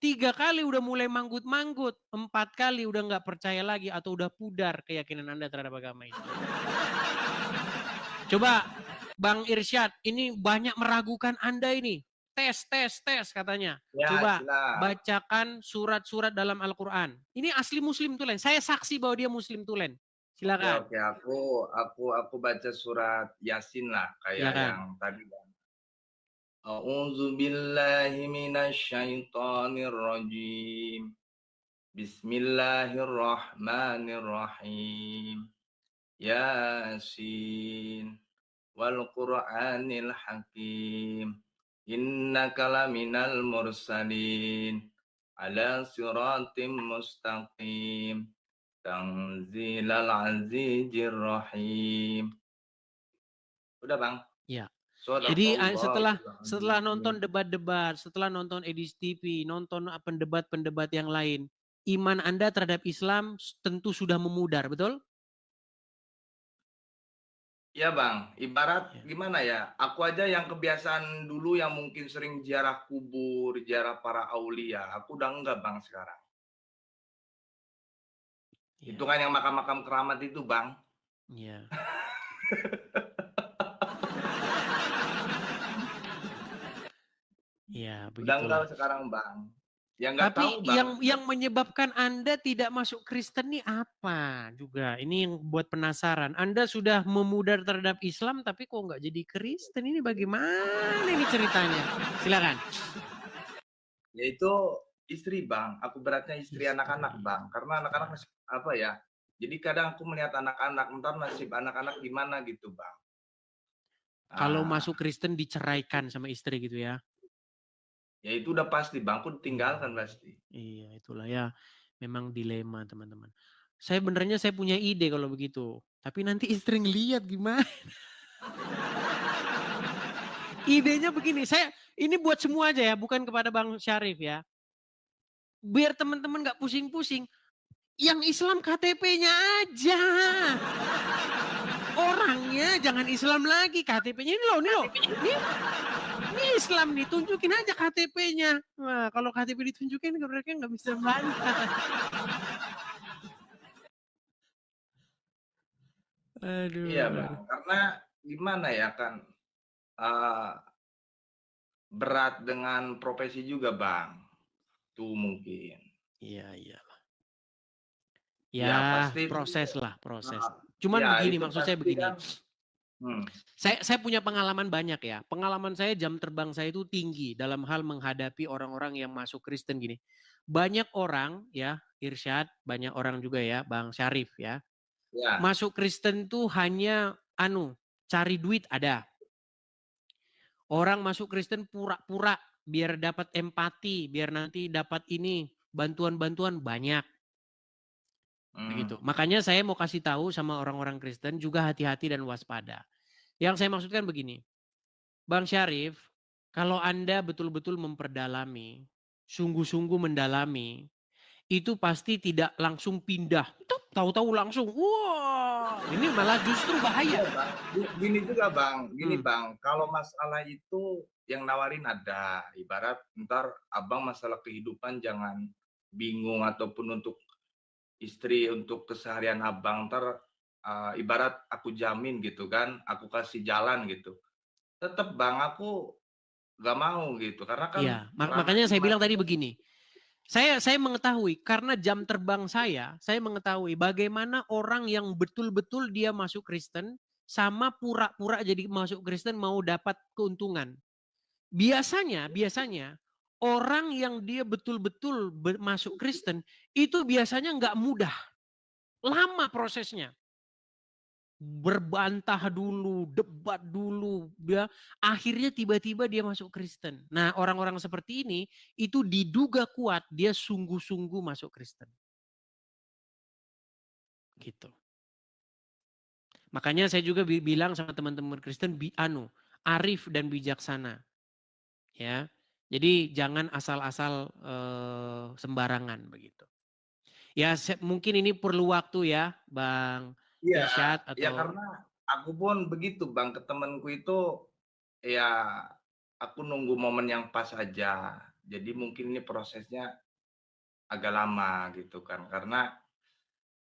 3 kali udah mulai manggut-manggut. 4 kali udah nggak percaya lagi atau udah pudar keyakinan Anda terhadap agama Islam. Coba Bang Irsyad, ini banyak meragukan Anda ini. Tes katanya. Ya, coba bacakan surat-surat dalam Al-Quran. Ini asli Muslim Tulen. Saya saksi bahwa dia Muslim Tulen. Silakan. Oke, aku baca surat Yasin lah kayak yang tadi. A'udzu billahi minasyaitonir rajim. Bismillahirrahmanirrahim. Yasin wal Qur'anil Hakim. Innaka laminal mursalin ala siratim mustaqim. Tanzilal azizir rahim. Udah Bang? Ya. Jadi setelah nonton debat-debat, setelah nonton Edis TV, nonton pendebat-pendebat yang lain, iman Anda terhadap Islam tentu sudah memudar, betul? Ya Bang, ibarat gimana ya, aku aja yang kebiasaan dulu yang mungkin sering ziarah kubur, ziarah para aulia, aku udah enggak Bang sekarang. Itu kan yang makam-makam keramat itu Bang. Iya. Iya, begitu. Udah enggak sekarang Bang. Tapi yang menyebabkan Anda tidak masuk Kristen ini apa juga? Ini yang buat penasaran. Anda sudah memudar terhadap Islam tapi kok nggak jadi Kristen, ini bagaimana ini ceritanya? Silakan. Yaitu istri Bang, aku beratnya istri anak-anak Bang. Karena anak-anak apa ya? Jadi kadang aku melihat anak-anak, entar nasib anak-anak gimana gitu Bang. Kalau masuk Kristen diceraikan sama istri gitu ya? Ya itu udah pasti Bang, aku ditinggalkan pasti. Iya itulah ya, memang dilema teman-teman. saya benernya saya punya ide kalau begitu. Tapi nanti istri ngeliat gimana. Idenya begini, ini buat semua aja ya, bukan kepada Bang Syarif ya. Biar teman-teman gak pusing-pusing. Yang Islam KTP-nya aja. Orangnya jangan Islam lagi, KTP-nya ini loh. Ini Islam nih, tunjukin aja KTP-nya. Nah, kalau KTP ditunjukin mereka nggak bisa bantah. Aduh. Iya Bang, karena gimana ya kan berat dengan profesi juga Bang. Tuh mungkin. Iya iyalah. Ya pasti proses lah, proses. Cuman ya, begini maksud saya begini. Kan, saya punya pengalaman banyak ya. Pengalaman saya jam terbang saya itu tinggi dalam hal menghadapi orang-orang yang masuk Kristen gini. Banyak orang ya, Irsyad, banyak orang juga ya, Bang Syarif ya. Ya. Masuk Kristen tuh hanya cari duit ada. Orang masuk Kristen pura-pura biar dapat empati, biar nanti dapat ini bantuan-bantuan banyak. Begitu. Makanya saya mau kasih tahu sama orang-orang Kristen juga hati-hati dan waspada. Yang saya maksudkan begini. Bang Syarif, kalau Anda betul-betul memperdalami, sungguh-sungguh mendalami, itu pasti tidak langsung pindah. Tahu-tahu langsung, wah, ini malah justru bahaya. Gini juga Bang, Bang, kalau masalah itu yang nawarin ada. Ibarat ntar Abang masalah kehidupan jangan bingung ataupun untuk istri, untuk keseharian Abang ntar ibarat aku jamin gitu kan, aku kasih jalan gitu. Tetap Bang, aku gak mau gitu. Karena kan iya, makanya saya bilang tadi begini. Saya mengetahui karena jam terbang saya mengetahui bagaimana orang yang betul-betul dia masuk Kristen sama pura-pura jadi masuk Kristen mau dapat keuntungan. Biasanya orang yang dia betul-betul masuk Kristen itu biasanya nggak mudah. Lama prosesnya. Berbantah dulu, debat dulu, akhirnya tiba-tiba dia masuk Kristen. Nah, orang-orang seperti ini itu diduga kuat dia sungguh-sungguh masuk Kristen. Gitu. Makanya saya juga bilang sama teman-teman Kristen arif dan bijaksana. Ya. Jadi jangan asal-asal sembarangan begitu. Ya, mungkin ini perlu waktu ya, Bang. Iya, atau... ya karena aku pun begitu Bang, ke temanku itu ya aku nunggu momen yang pas aja. Jadi mungkin ini prosesnya agak lama gitu kan. Karena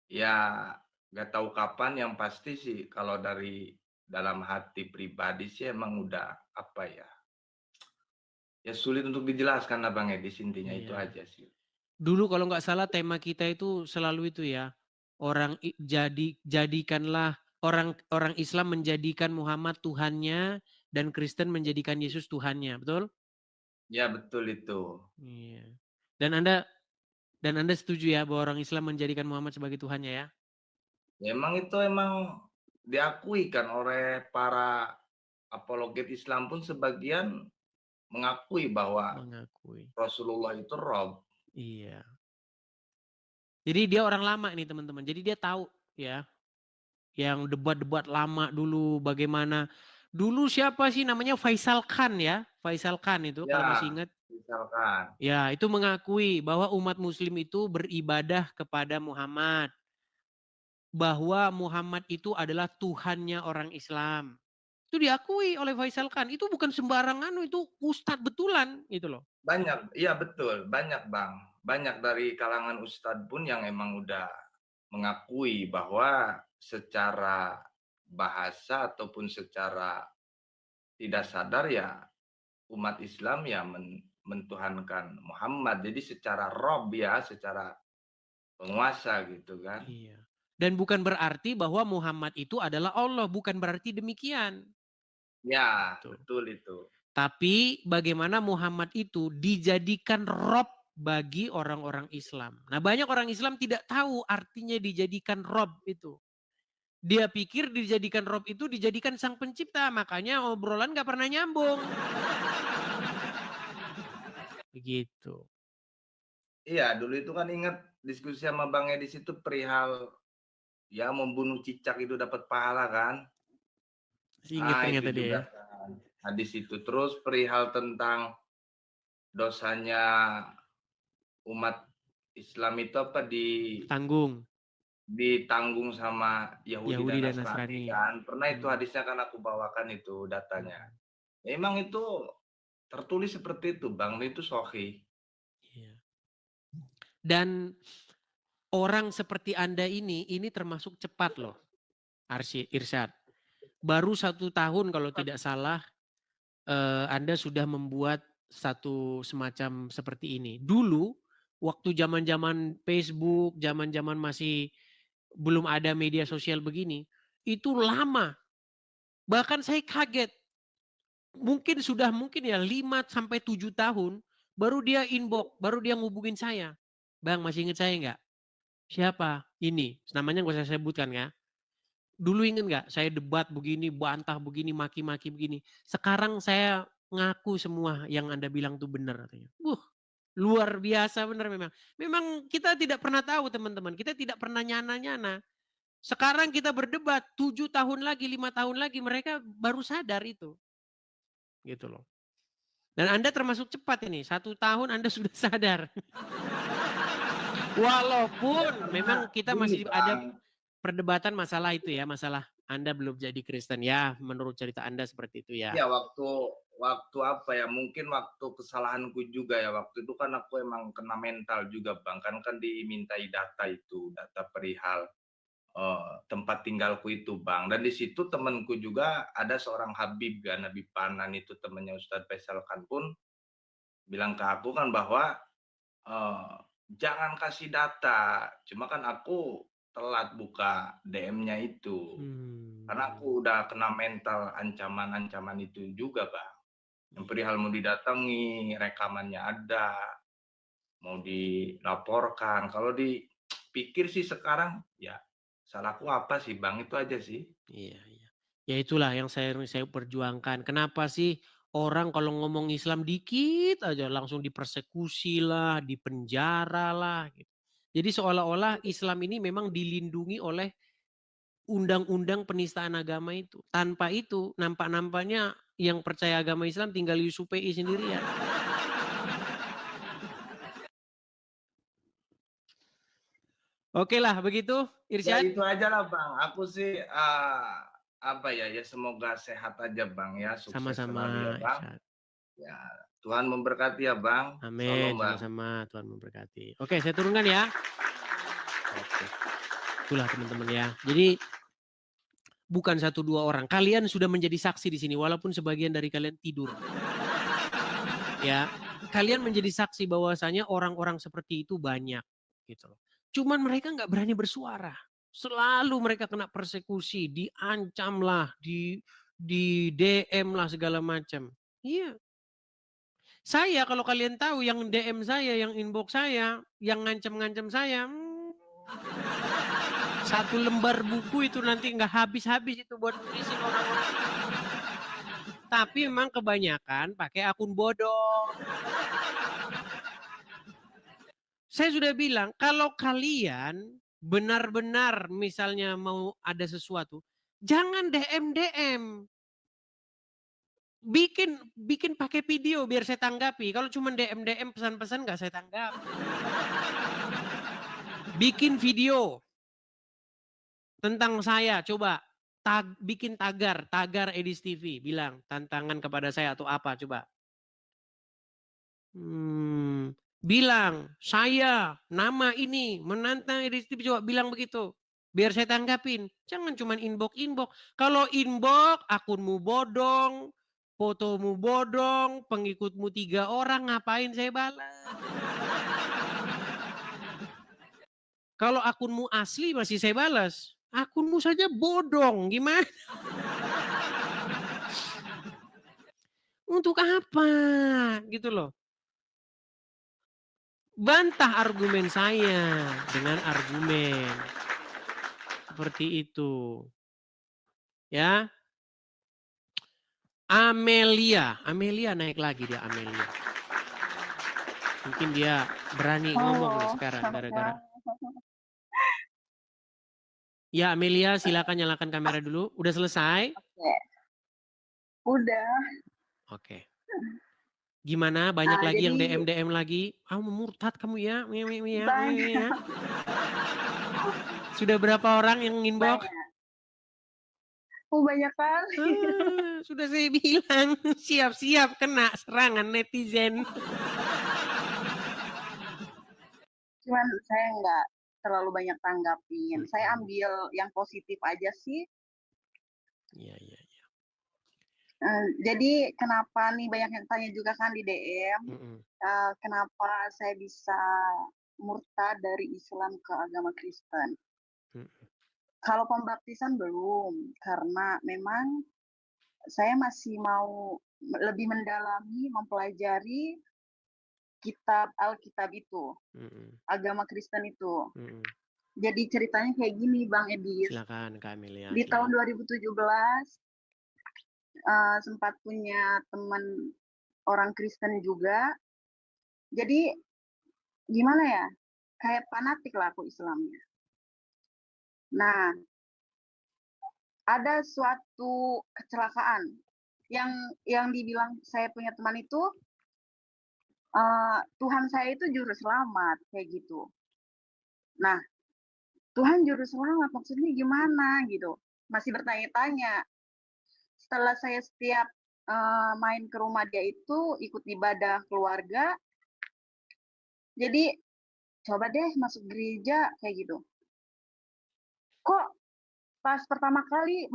ya gak tahu kapan, yang pasti sih kalau dari dalam hati pribadi sih emang udah apa ya. Ya sulit untuk dijelaskan lah Bang Edi, intinya itu aja sih. Dulu kalau nggak salah tema kita itu selalu itu ya. Jadikanlah orang Islam menjadikan Muhammad Tuhannya dan Kristen menjadikan Yesus Tuhannya, betul? Ya betul itu. Iya. Dan Anda setuju ya bahwa orang Islam menjadikan Muhammad sebagai Tuhannya ya? Emang itu diakui kan oleh para apologet Islam pun sebagian mengakui bahwa Rasulullah itu Rob. Iya. Jadi dia orang lama nih teman-teman. Jadi dia tahu ya. Yang debat-debat lama dulu bagaimana. Dulu siapa sih namanya Faisal Khan ya. Faisal Khan itu kalau masih ingat. Faisal Khan. Ya itu mengakui bahwa umat muslim itu beribadah kepada Muhammad. Bahwa Muhammad itu adalah Tuhannya orang Islam. Itu diakui oleh Faisal Khan. Itu bukan sembarangan, itu ustadz betulan gitu loh. Banyak, iya betul. Banyak Bang. Banyak dari kalangan ustadz pun yang emang udah mengakui bahwa secara bahasa ataupun secara tidak sadar ya umat Islam ya mentuhankan Muhammad. Jadi secara Rob ya, secara penguasa gitu kan. Iya. Dan bukan berarti bahwa Muhammad itu adalah Allah. Bukan berarti demikian. Ya, betul itu. Tapi bagaimana Muhammad itu dijadikan Rob bagi orang-orang Islam. Nah banyak orang Islam tidak tahu artinya dijadikan Rob itu. Dia pikir dijadikan Rob itu dijadikan sang pencipta. Makanya obrolan gak pernah nyambung. Begitu. Iya, dulu itu kan ingat diskusi sama Bang Edis itu perihal ya membunuh cicak itu dapat pahala kan. Ingat ternyata itu dia juga ya. kan hadis itu. Terus perihal tentang dosanya umat Islam itu apa ditanggung sama Yahudi dan Nasrani kan. Pernah itu hadisnya kan aku bawakan itu datanya. Emang itu tertulis seperti itu Bang, itu sahih. Iya. Dan orang seperti Anda ini termasuk cepat loh, Irsyad. Baru 1 tahun kalau tidak salah Anda sudah membuat satu semacam seperti ini. Dulu waktu zaman-zaman Facebook, zaman-zaman masih belum ada media sosial begini, itu lama. Bahkan saya kaget. Mungkin ya 5-7 tahun baru dia inbox, baru dia ngubungin saya. Bang, masih ingat saya enggak? Siapa? Ini, namanya gak usah saya sebutkan ya. Dulu ingat nggak saya debat begini, bantah begini, maki-maki begini. Sekarang saya ngaku semua yang Anda bilang itu benar katanya. Luar biasa benar memang. Memang kita tidak pernah tahu teman-teman, kita tidak pernah nyana-nyana. Sekarang kita berdebat 7 tahun lagi, 5 tahun lagi mereka baru sadar itu. Gitu loh. Dan Anda termasuk cepat ini, 1 tahun Anda sudah sadar. Walaupun memang kita masih ada perdebatan masalah itu ya, masalah Anda belum jadi Kristen ya, menurut cerita Anda seperti itu ya. Ya waktu apa ya, mungkin waktu kesalahanku juga ya, waktu itu kan aku emang kena mental juga Bang, kan dimintai data perihal tempat tinggalku itu Bang, dan di situ temanku juga ada seorang Habib kan, Habib Panan itu temannya Ustadz Faisal kan pun bilang ke aku kan bahwa jangan kasih data, cuma kan aku telat buka DM-nya itu. Karena aku udah kena mental ancaman-ancaman itu juga, Bang. Yang perihal mau didatangi, rekamannya ada, mau dilaporkan. Kalau dipikir sih sekarang, ya salahku apa sih, Bang? Itu aja sih. Iya. Ya itulah yang saya perjuangkan. Kenapa sih orang kalau ngomong Islam dikit aja langsung dipersekusi lah, dipenjara lah. Gitu. Jadi seolah-olah Islam ini memang dilindungi oleh undang-undang penistaan agama itu. Tanpa itu nampak-nampaknya yang percaya agama Islam tinggal Yusuf PI sendirian. Oke lah begitu Irsyad. Ya itu aja lah Bang. Aku sih semoga sehat aja Bang ya. Sukses sama-sama selalu ya Bang. Irsyad. Ya, Tuhan memberkati ya Bang. Amin. Sama-sama Tuhan memberkati. Oke, saya turunkan ya. Oke. Itulah teman-teman ya. Jadi bukan 1-2 orang. Kalian sudah menjadi saksi di sini walaupun sebagian dari kalian tidur. Ya, kalian menjadi saksi bahwasanya orang-orang seperti itu banyak gitu loh. Cuman mereka nggak berani bersuara. Selalu mereka kena persekusi, diancam lah, di DM lah segala macam. Iya. Saya kalau kalian tahu yang DM saya, yang inbox saya, yang ngancam-ngancam saya, 1 lembar buku itu nanti nggak habis-habis itu buat nulisin orang-orang. Tapi memang kebanyakan pakai akun bodong. Saya sudah bilang, kalau kalian benar-benar misalnya mau ada sesuatu, jangan DM. Bikin pakai video biar saya tanggapi. Kalau cuma DM pesan-pesan nggak saya tanggapi. Bikin video tentang saya, coba bikin tagar Edis TV, bilang tantangan kepada saya atau apa coba. Bilang saya nama ini menantang Edis TV, coba bilang begitu. Biar saya tanggapin. Jangan cuma inbox. Kalau inbox akunmu bodong, fotomu bodong, pengikutmu 3 orang, ngapain saya balas? Kalau akunmu asli masih saya balas. Akunmu saja bodong, gimana? Untuk apa? Gitu loh. Bantah argumen saya dengan argumen. Seperti itu. Ya. Amelia naik lagi dia Amelia. Mungkin dia berani ngomong nih sekarang gara-gara. Ya, Amelia, silakan nyalakan kamera dulu. Udah selesai? Oke. Udah. Oke. Gimana? Banyak lagi yang DM lagi. Murtad kamu ya. Ya. Sudah berapa orang yang inbox? Banyak kali. Sudah saya bilang, siap-siap kena serangan netizen. Cuman saya nggak terlalu banyak tanggapin. Saya ambil yang positif aja sih. Iya. Jadi kenapa nih banyak yang tanya juga kan di DM, kenapa saya bisa murtad dari Islam ke agama Kristen? Kalau pembaptisan belum, karena memang saya masih mau lebih mendalami, mempelajari kitab Alkitab itu, agama Kristen itu. Jadi ceritanya kayak gini, Bang Edis. Silakan, Kak Amelia. Di tahun 2017 sempat punya teman orang Kristen juga. Jadi gimana ya? Kayak fanatik lah aku Islamnya. Nah, ada suatu kecelakaan yang dibilang saya punya teman itu Tuhan saya itu juru selamat kayak gitu. Nah, Tuhan juru selamat maksudnya gimana gitu? Masih bertanya-tanya. Setelah saya setiap main ke rumah dia itu ikut ibadah keluarga, jadi coba deh masuk gereja kayak gitu. Kok pas pertama kali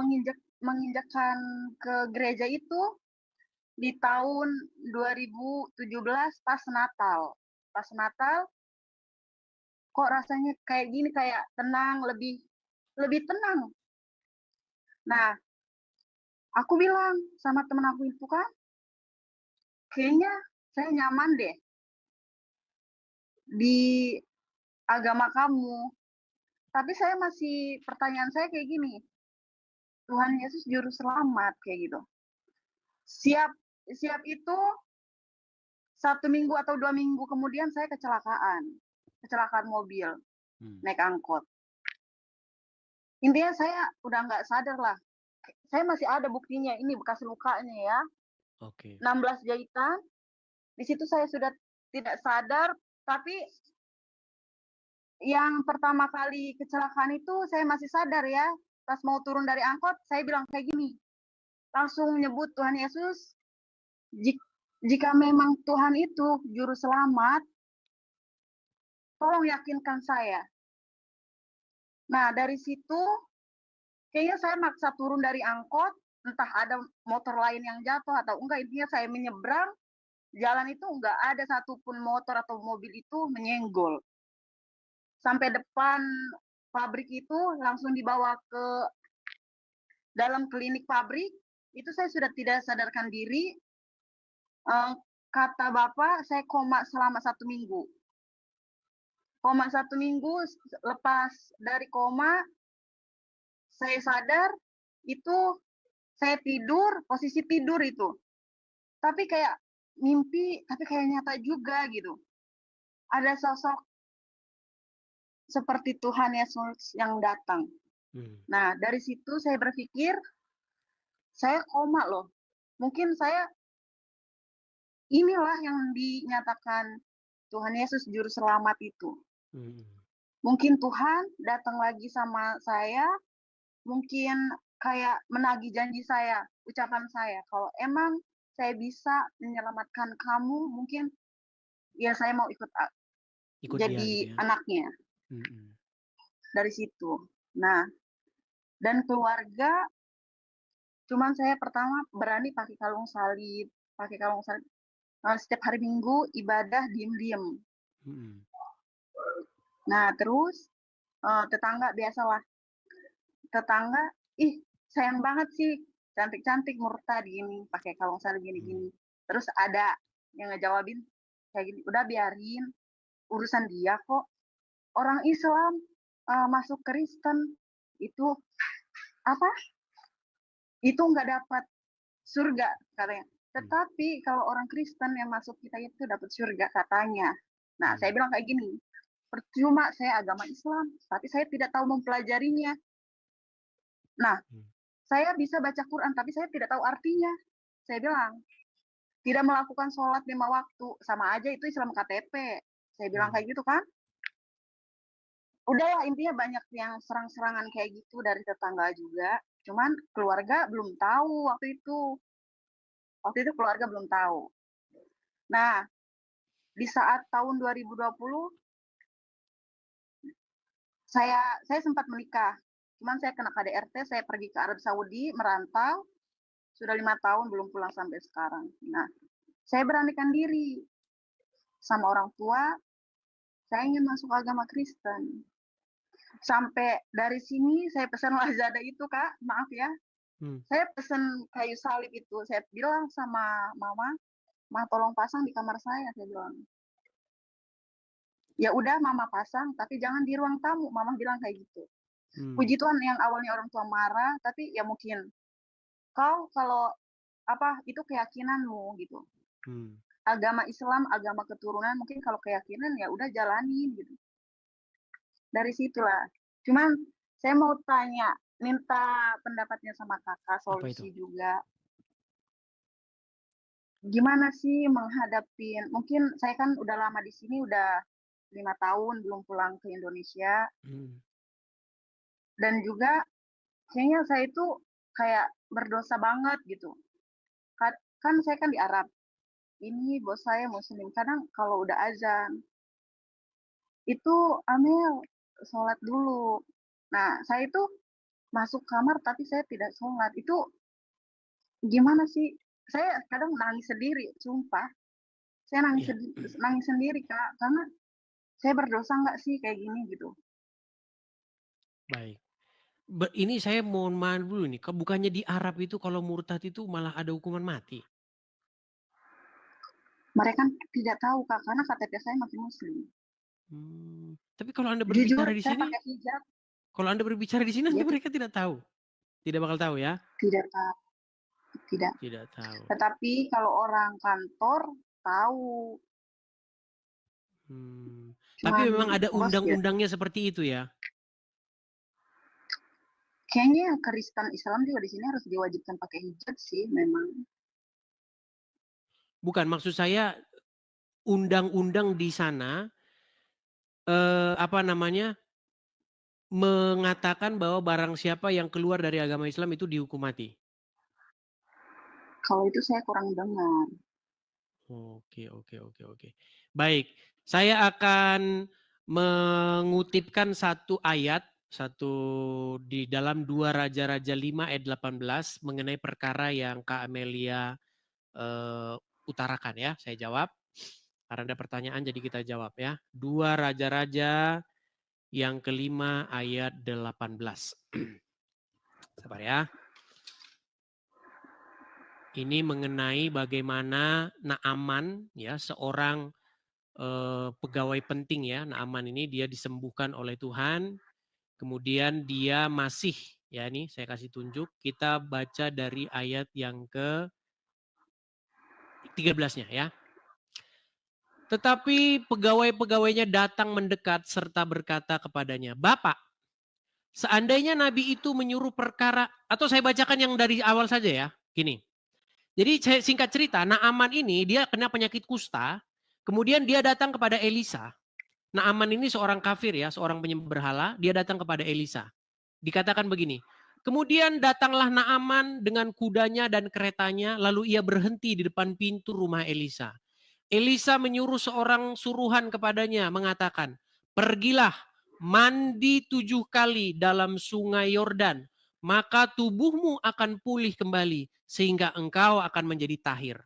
menginjakkan ke gereja itu di tahun 2017 pas Natal. Pas Natal kok rasanya kayak gini, kayak tenang, lebih tenang. Nah, aku bilang sama temen aku itu kan, kayaknya saya nyaman deh di agama kamu. Tapi saya pertanyaan saya kayak gini, Tuhan Yesus juru selamat kayak gitu. Siap itu 1 minggu atau 2 minggu kemudian saya kecelakaan mobil, naik angkot. Intinya saya udah nggak sadar lah. Saya masih ada buktinya, ini bekas lukanya ya. 16 jahitan. Di situ saya sudah tidak sadar, tapi yang pertama kali kecelakaan itu saya masih sadar ya. Pas mau turun dari angkot, saya bilang kayak gini. Langsung nyebut Tuhan Yesus, jika memang Tuhan itu juru selamat, tolong yakinkan saya. Nah, dari situ kayaknya saya maksa turun dari angkot, entah ada motor lain yang jatuh atau enggak, intinya saya menyeberang, jalan itu enggak ada satupun motor atau mobil itu menyenggol. Sampai depan pabrik itu langsung dibawa ke dalam klinik pabrik, itu saya sudah tidak sadarkan diri. Kata Bapak, saya koma selama 1 minggu. Koma 1 minggu, lepas dari koma, saya sadar, itu saya tidur, posisi tidur itu. Tapi kayak mimpi, tapi kayak nyata juga gitu. Ada sosok seperti Tuhan Yesus yang datang. Nah, dari situ saya berpikir, saya koma loh. Mungkin saya, inilah yang dinyatakan Tuhan Yesus juru selamat itu. Mungkin Tuhan datang lagi sama saya, mungkin kayak menagih janji saya, ucapan saya. Kalau emang saya bisa menyelamatkan kamu, mungkin ya saya mau ikut jadi dia, gitu ya? anaknya. Dari situ. Nah, dan keluarga, cuman saya pertama berani pakai kalung salib. Setiap hari Minggu ibadah diem-diem. Nah, terus tetangga biasalah. Tetangga, sayang banget sih, cantik-cantik murtad gini, pakai kalung salib gini-gini. Terus ada yang ngejawabin kayak gini, udah biarin, urusan dia kok. Orang Islam masuk Kristen itu apa? Itu nggak dapat surga katanya. Tetapi kalau orang Kristen yang masuk kita itu dapat surga katanya. Nah, saya bilang kayak gini, percuma saya agama Islam, tapi saya tidak tahu mempelajarinya. Nah, saya bisa baca Quran, tapi saya tidak tahu artinya. Saya bilang, tidak melakukan sholat 5 waktu, sama aja itu Islam KTP. Saya bilang kayak gitu kan. Udah ya, intinya banyak yang serang-serangan kayak gitu dari tetangga juga. Cuman keluarga belum tahu waktu itu. Waktu itu keluarga belum tahu. Nah, di saat tahun 2020, saya sempat menikah. Cuman saya kena KDRT, saya pergi ke Arab Saudi, merantau. Sudah 5 tahun belum pulang sampai sekarang. Nah, saya beranikan diri sama orang tua, saya ingin masuk agama Kristen. Sampai dari sini saya pesan Lazada itu, Kak, maaf ya. Saya pesan kayu salib itu. Saya bilang sama Mama, "Ma, tolong pasang di kamar saya," saya bilang. Ya udah Mama pasang, tapi jangan di ruang tamu. Mama bilang kayak gitu. Puji Tuhan yang awalnya orang tua marah, tapi ya mungkin kau kalau itu keyakinanmu gitu. Agama Islam, agama keturunan, mungkin kalau keyakinan ya udah jalanin gitu. Dari situlah. Cuman saya mau tanya, minta pendapatnya sama Kakak, solusi juga. Gimana sih menghadapi, mungkin saya kan udah lama di sini, udah 5 tahun belum pulang ke Indonesia. Dan juga kayaknya saya itu kayak berdosa banget gitu. Kan saya kan di Arab. Ini bos saya Muslim. Kadang kalau udah azan, itu Amel sholat dulu. Nah, saya itu masuk kamar tapi saya tidak sholat. Itu gimana sih? Saya kadang nangis sendiri, sumpah. Saya nangis sendiri, Kak. Karena saya berdosa nggak sih kayak gini gitu. Baik. Ini saya mohon maaf dulu nih. Bukannya di Arab itu kalau murtad itu malah ada hukuman mati? Mereka tidak tahu, Kak. Karena KTP saya masih Muslim. Tapi kalau Anda berbicara di sini, pakai hijab. Kalau Anda berbicara di sini, nanti mereka tidak tahu. Tidak bakal tahu ya? Tidak tahu. Tidak tahu. Tetapi kalau orang kantor tahu. Tapi memang ada undang-undangnya seperti itu ya? Kayaknya Kristen Islam juga di sini harus diwajibkan pakai hijab sih memang. Bukan, maksud saya undang-undang di sana mengatakan bahwa barang siapa yang keluar dari agama Islam itu dihukum mati. Kalau itu saya kurang dengar. Oke. Baik, saya akan mengutipkan satu ayat di dalam 2 Raja-Raja 5 ayat 18 mengenai perkara yang Kak Amelia utarakan ya. Saya jawab. Karena ada pertanyaan jadi kita jawab ya. 2 Raja-Raja yang kelima ayat 18. Sabar ya. Ini mengenai bagaimana Naaman ya, seorang pegawai penting ya. Naaman ini dia disembuhkan oleh Tuhan. Kemudian dia masih ya, ini saya kasih tunjuk. Kita baca dari ayat yang ke 13-nya ya. Tetapi pegawai-pegawainya datang mendekat serta berkata kepadanya, "Bapak, seandainya Nabi itu menyuruh perkara," atau saya bacakan yang dari awal saja ya, gini. Jadi saya singkat cerita, Naaman ini dia kena penyakit kusta, kemudian dia datang kepada Elisa. Naaman ini seorang kafir ya, seorang penyembah berhala, dia datang kepada Elisa. Dikatakan begini, kemudian datanglah Naaman dengan kudanya dan keretanya, lalu ia berhenti di depan pintu rumah Elisa. Elisa menyuruh seorang suruhan kepadanya mengatakan, "Pergilah, mandi 7 kali dalam sungai Yordan, maka tubuhmu akan pulih kembali sehingga engkau akan menjadi tahir."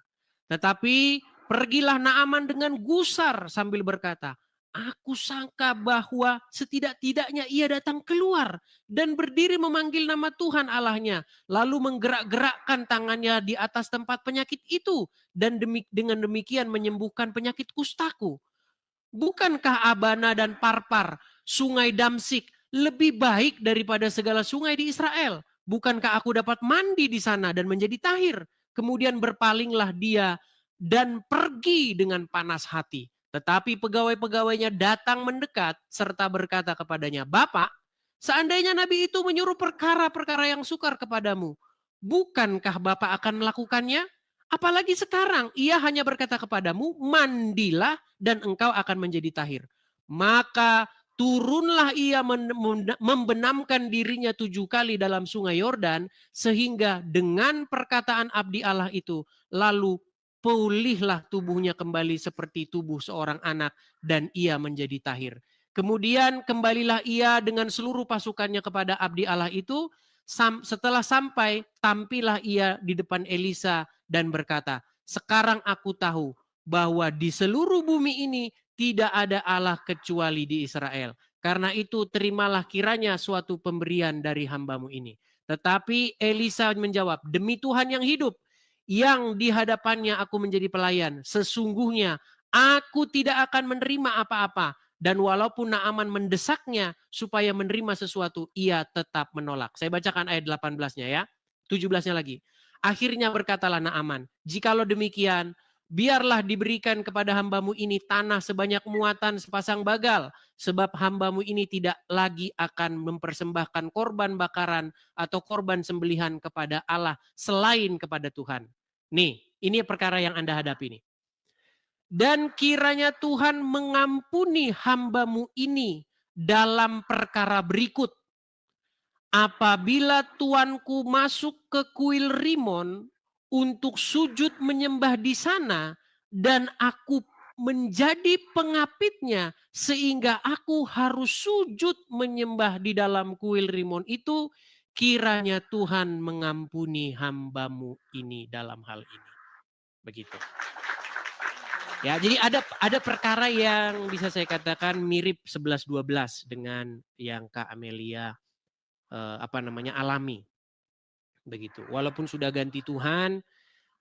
Tetapi pergilah Naaman dengan gusar sambil berkata, "Aku sangka bahwa setidak-tidaknya ia datang keluar dan berdiri memanggil nama Tuhan Allahnya, lalu menggerak-gerakkan tangannya di atas tempat penyakit itu dan dengan demikian menyembuhkan penyakit kustaku. Bukankah Abana dan Parpar, sungai Damsik, lebih baik daripada segala sungai di Israel? Bukankah aku dapat mandi di sana dan menjadi tahir?" Kemudian berpalinglah dia dan pergi dengan panas hati. Tetapi pegawai-pegawainya datang mendekat serta berkata kepadanya, Bapak, seandainya Nabi itu menyuruh perkara-perkara yang sukar kepadamu, bukankah Bapak akan melakukannya? Apalagi sekarang ia hanya berkata kepadamu, mandilah dan engkau akan menjadi tahir. Maka turunlah ia membenamkan dirinya 7 kali dalam sungai Yordan, sehingga dengan perkataan abdi Allah itu, lalu pulihlah tubuhnya kembali seperti tubuh seorang anak, dan ia menjadi tahir. Kemudian kembalilah ia dengan seluruh pasukannya kepada abdi Allah itu. Setelah sampai, tampillah ia di depan Elisa dan berkata, sekarang aku tahu bahwa di seluruh bumi ini tidak ada Allah kecuali di Israel. Karena itu terimalah kiranya suatu pemberian dari hambamu ini. Tetapi Elisa menjawab, demi Tuhan yang hidup, yang di hadapannya aku menjadi pelayan, sesungguhnya aku tidak akan menerima apa-apa. Dan walaupun Naaman mendesaknya supaya menerima sesuatu, ia tetap menolak. Saya bacakan ayat 18-nya ya. 17-nya lagi. Akhirnya berkatalah Naaman, jikalau demikian, biarlah diberikan kepada hambamu ini tanah sebanyak muatan sepasang bagal, sebab hambamu ini tidak lagi akan mempersembahkan korban bakaran atau korban sembelihan kepada Allah selain kepada Tuhan. Nih, ini perkara yang Anda hadapi nih. Dan kiranya Tuhan mengampuni hambamu ini dalam perkara berikut. Apabila tuanku masuk ke kuil Rimon untuk sujud menyembah di sana, dan aku menjadi pengapitnya sehingga aku harus sujud menyembah di dalam kuil Rimon itu, kiranya Tuhan mengampuni hambamu ini dalam hal ini. Begitu. Ya, jadi ada perkara yang bisa saya katakan mirip 11-12 dengan yang Kak Amelia alami. Begitu. Walaupun sudah ganti Tuhan,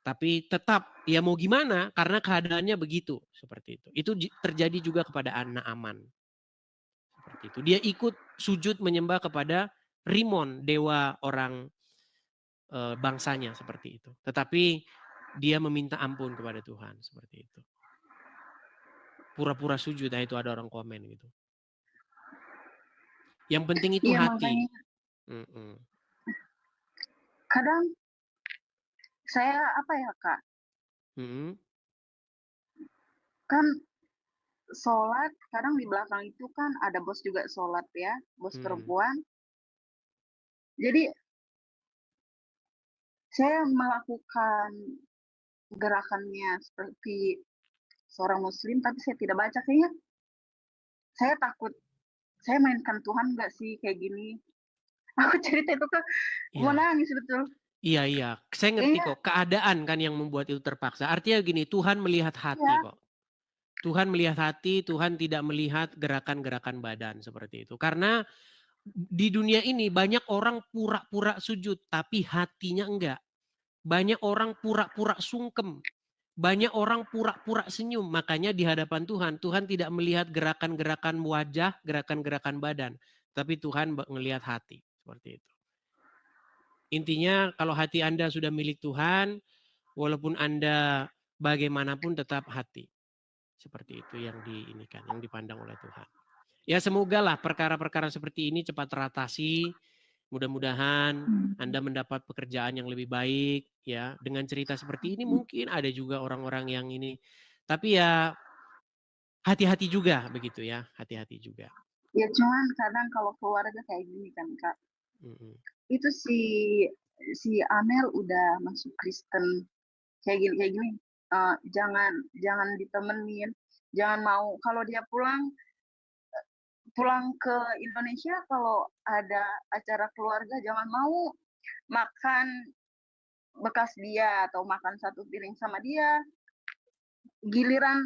tapi tetap ya mau gimana karena keadaannya begitu, seperti itu. Itu terjadi juga kepada Naaman. Seperti itu. Dia ikut sujud menyembah kepada Rimon, dewa orang bangsanya, seperti itu. Tetapi dia meminta ampun kepada Tuhan, seperti itu. Pura-pura sujud, itu ada orang komen gitu. Yang penting itu hati. Kadang saya Kak? Kan sholat, kadang di belakang itu kan ada bos juga sholat ya, bos perempuan. Jadi saya melakukan gerakannya seperti seorang muslim, tapi saya tidak baca kayaknya. Saya takut, saya mainkan Tuhan nggak sih kayak gini? Aku cerita itu ke menangis betul. Iya. Saya ngerti kok. Keadaan kan yang membuat itu terpaksa. Artinya gini, Tuhan melihat hati kok. Tuhan melihat hati, Tuhan tidak melihat gerakan-gerakan badan seperti itu. Karena di dunia ini banyak orang pura-pura sujud, tapi hatinya enggak. Banyak orang pura-pura sungkem. Banyak orang pura-pura senyum. Makanya di hadapan Tuhan, Tuhan tidak melihat gerakan-gerakan wajah, gerakan-gerakan badan. Tapi Tuhan melihat hati. Seperti itu. Intinya kalau hati Anda sudah milik Tuhan, walaupun Anda bagaimanapun tetap hati. Seperti itu yang yang dipandang oleh Tuhan. Ya semogalah perkara-perkara seperti ini cepat teratasi. Mudah-mudahan Anda mendapat pekerjaan yang lebih baik ya. Dengan cerita seperti ini mungkin ada juga orang-orang yang ini. Tapi ya hati-hati juga begitu ya, hati-hati juga. Ya cuman kadang kalau keluarga kayak gini kan Kak. Itu si Amel udah masuk Kristen kayak gini. Jangan ditemenin, jangan mau kalau dia pulang ke Indonesia, kalau ada acara keluarga jangan mau makan bekas dia atau makan satu piring sama dia. Giliran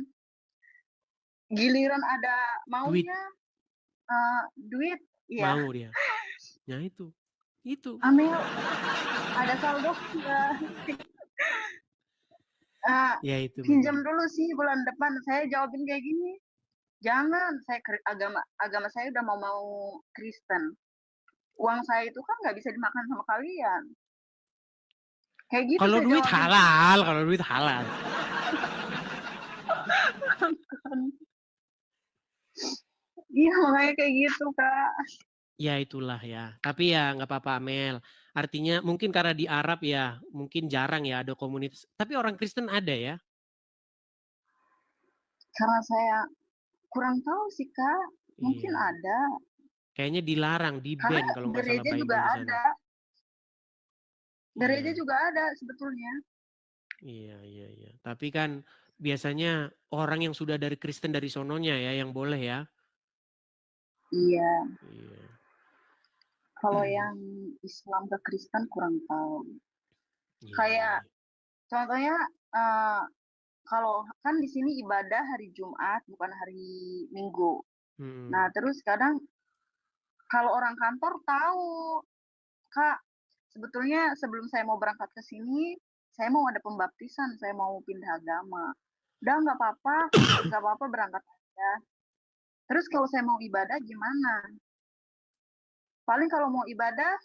ada maunya duit ya. Mau dia. Ya itu. Amel ada saldo enggak? Ya itu. Pinjam dulu sih bulan depan. Saya jawabin kayak gini. Jangan, saya agama saya udah mau Kristen. Uang saya itu kan nggak bisa dimakan sama kalian. Kayak gitu Kalau saya duit jawabnya. halal, kalau duit halal. Iya, makanya kayak gitu, Kak. Ya itulah ya. Tapi ya nggak apa-apa, Mel. Artinya mungkin karena di Arab ya, mungkin jarang ya ada komunitas. Tapi orang Kristen ada ya? Karena saya kurang tahu sih, Kak. Mungkin Iya. ada. Kayaknya dilarang, di ban Karena kalau nggak salah gereja juga Bible di sana. ada. Gereja Iya. juga ada sebetulnya. Iya, iya, iya. Tapi kan biasanya orang yang sudah dari Kristen dari sononya ya yang boleh ya. Iya. Iya. Kalau yang Islam ke Kristen kurang tahu. Iya, Kayak iya. contohnya kalau kan di sini ibadah hari Jumat bukan hari Minggu. Nah, terus kadang kalau orang kantor tahu, Kak, sebetulnya sebelum saya mau berangkat ke sini, saya mau ada pembaptisan, saya mau pindah agama. Udah nggak apa-apa berangkat aja. Terus kalau saya mau ibadah gimana? Paling kalau mau ibadah,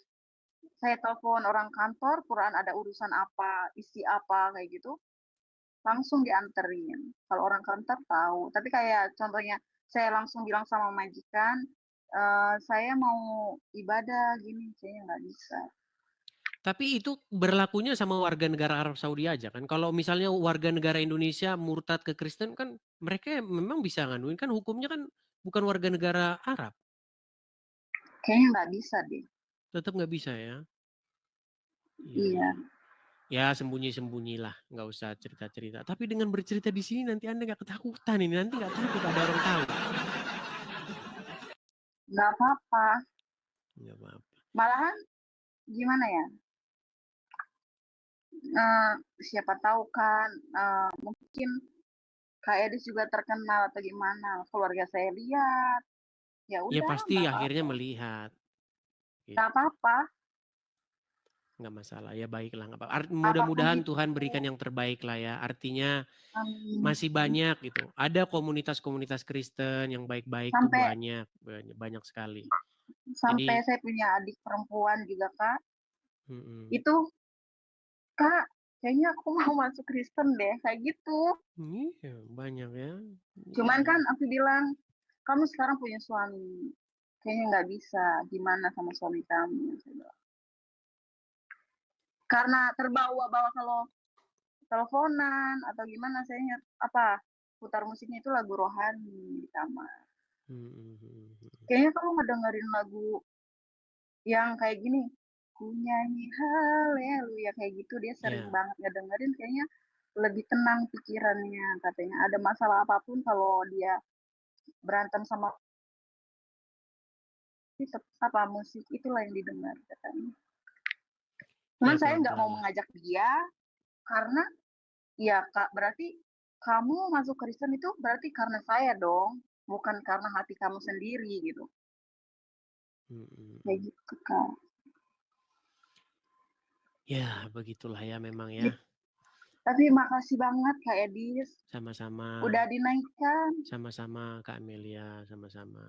saya telepon orang kantor, Quran ada urusan apa, isi apa, kayak gitu, langsung dianterin. Kalau orang kantor tahu. Tapi kayak contohnya, saya langsung bilang sama majikan, saya mau ibadah gini, kayaknya nggak bisa. Tapi itu berlakunya sama warga negara Arab Saudi aja kan. Kalau misalnya warga negara Indonesia murtad ke Kristen kan mereka memang bisa nganuin kan hukumnya kan bukan warga negara Arab. Kayaknya nggak bisa deh. Tetap nggak bisa ya. Iya. Ya sembunyi-sembunyilah, nggak usah cerita-cerita. Tapi dengan bercerita di sini nanti Anda nggak ketakutan ini, nanti nggak takut ada orang tahu. Nggak apa-apa. Nggak apa-apa. Malahan gimana ya? Siapa tahu kan mungkin Kak Edis juga terkenal atau gimana, keluarga saya lihat, ya Ya udah pasti nggak akhirnya apa-apa. melihat. Nggak apa-apa. Nggak masalah, ya baiklah. Nggak apa-apa. Mudah-mudahan Apapun Tuhan itu. berikan yang terbaik lah ya. Artinya Amin. masih banyak gitu. Ada komunitas-komunitas Kristen yang baik-baik tuh banyak sekali. Sampai Jadi, saya punya adik perempuan juga, Kak. Itu, Kak, kayaknya aku mau masuk Kristen deh, kayak gitu. Iya, banyak ya. Cuman kan aku bilang, kamu sekarang punya suami, kayaknya nggak bisa, gimana sama suami kamu? Karena terbawa-bawa kalau teleponan atau gimana, saya ingat putar musiknya itu lagu rohani di kamar. Kayaknya kamu ngedengerin lagu yang kayak gini, ku nyanyi haleluya kayak gitu, dia sering banget ngedengerin, kayaknya lebih tenang pikirannya katanya. Ada masalah apapun kalau dia berantem sama musik itulah yang didengar katanya. Cuman saya nggak mau mengajak dia karena ya Kak, berarti kamu masuk Kristen itu berarti karena saya dong, bukan karena hati kamu sendiri gitu. Kayak gitu, Kak. Ya, begitulah ya memang ya. Tapi makasih banget Kak Edis. Sama-sama. Udah dinaikkan. Sama-sama Kak Amelia, sama-sama.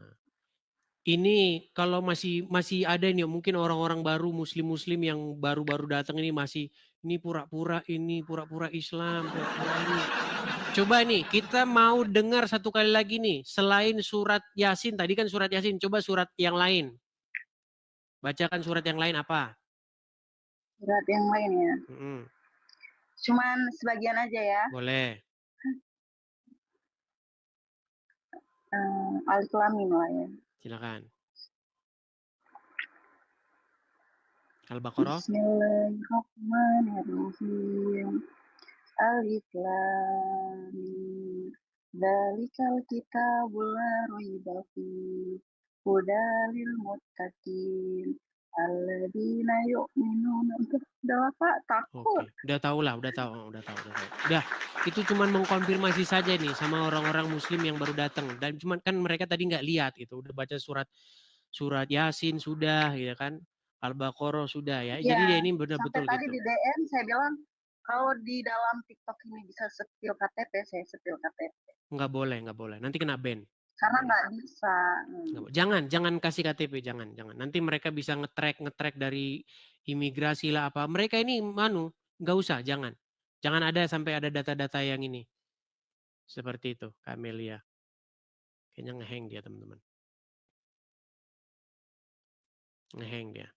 Ini kalau masih ada nih mungkin orang-orang baru muslim-muslim yang baru-baru datang ini masih ini pura-pura Islam, pura-pura ini. Coba nih kita mau dengar satu kali lagi nih selain surat Yasin, tadi kan surat Yasin, coba surat yang lain. Bacakan surat yang lain apa? Surat yang lain ya. Cuman sebagian aja ya. Boleh. Alif Lam Mim lah ya. Silakan. Al-Baqarah. Bismillahirrahmanirrahim. Alif Lam Mim. Dzalikal kitabul la raiba fihi hudal lil muttaqin alladzina yu'minuna. Udah Pak, takut. Oke. Udah tahu. Udah, itu cuman mengkonfirmasi saja nih sama orang-orang muslim yang baru datang dan cuman kan mereka tadi nggak lihat gitu. Udah baca surat Yasin sudah gitu kan. Al-Baqarah sudah ya. Ya, jadi dia ini benar-betul sampai tadi gitu. di DM saya bilang kalau di dalam TikTok ini bisa setil KTP, saya setil KTP. Nggak boleh. Nanti kena ban. Karena nggak bisa. Jangan kasih KTP, jangan. Nanti mereka bisa nge-track dari imigrasi lah apa. Mereka ini nggak usah, jangan. Jangan ada sampai ada data-data yang ini. Seperti itu, Kamelia. Kayaknya ngehang dia, teman-teman. Ngehang dia.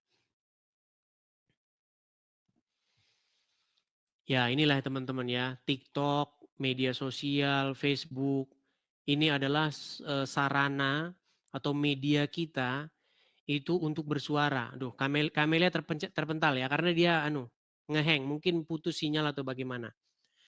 Ya, inilah teman-teman ya, TikTok, media sosial, Facebook, ini adalah sarana atau media kita itu untuk bersuara. Aduh, Kamelia terpental ya, karena dia ngehang, mungkin putus sinyal atau bagaimana.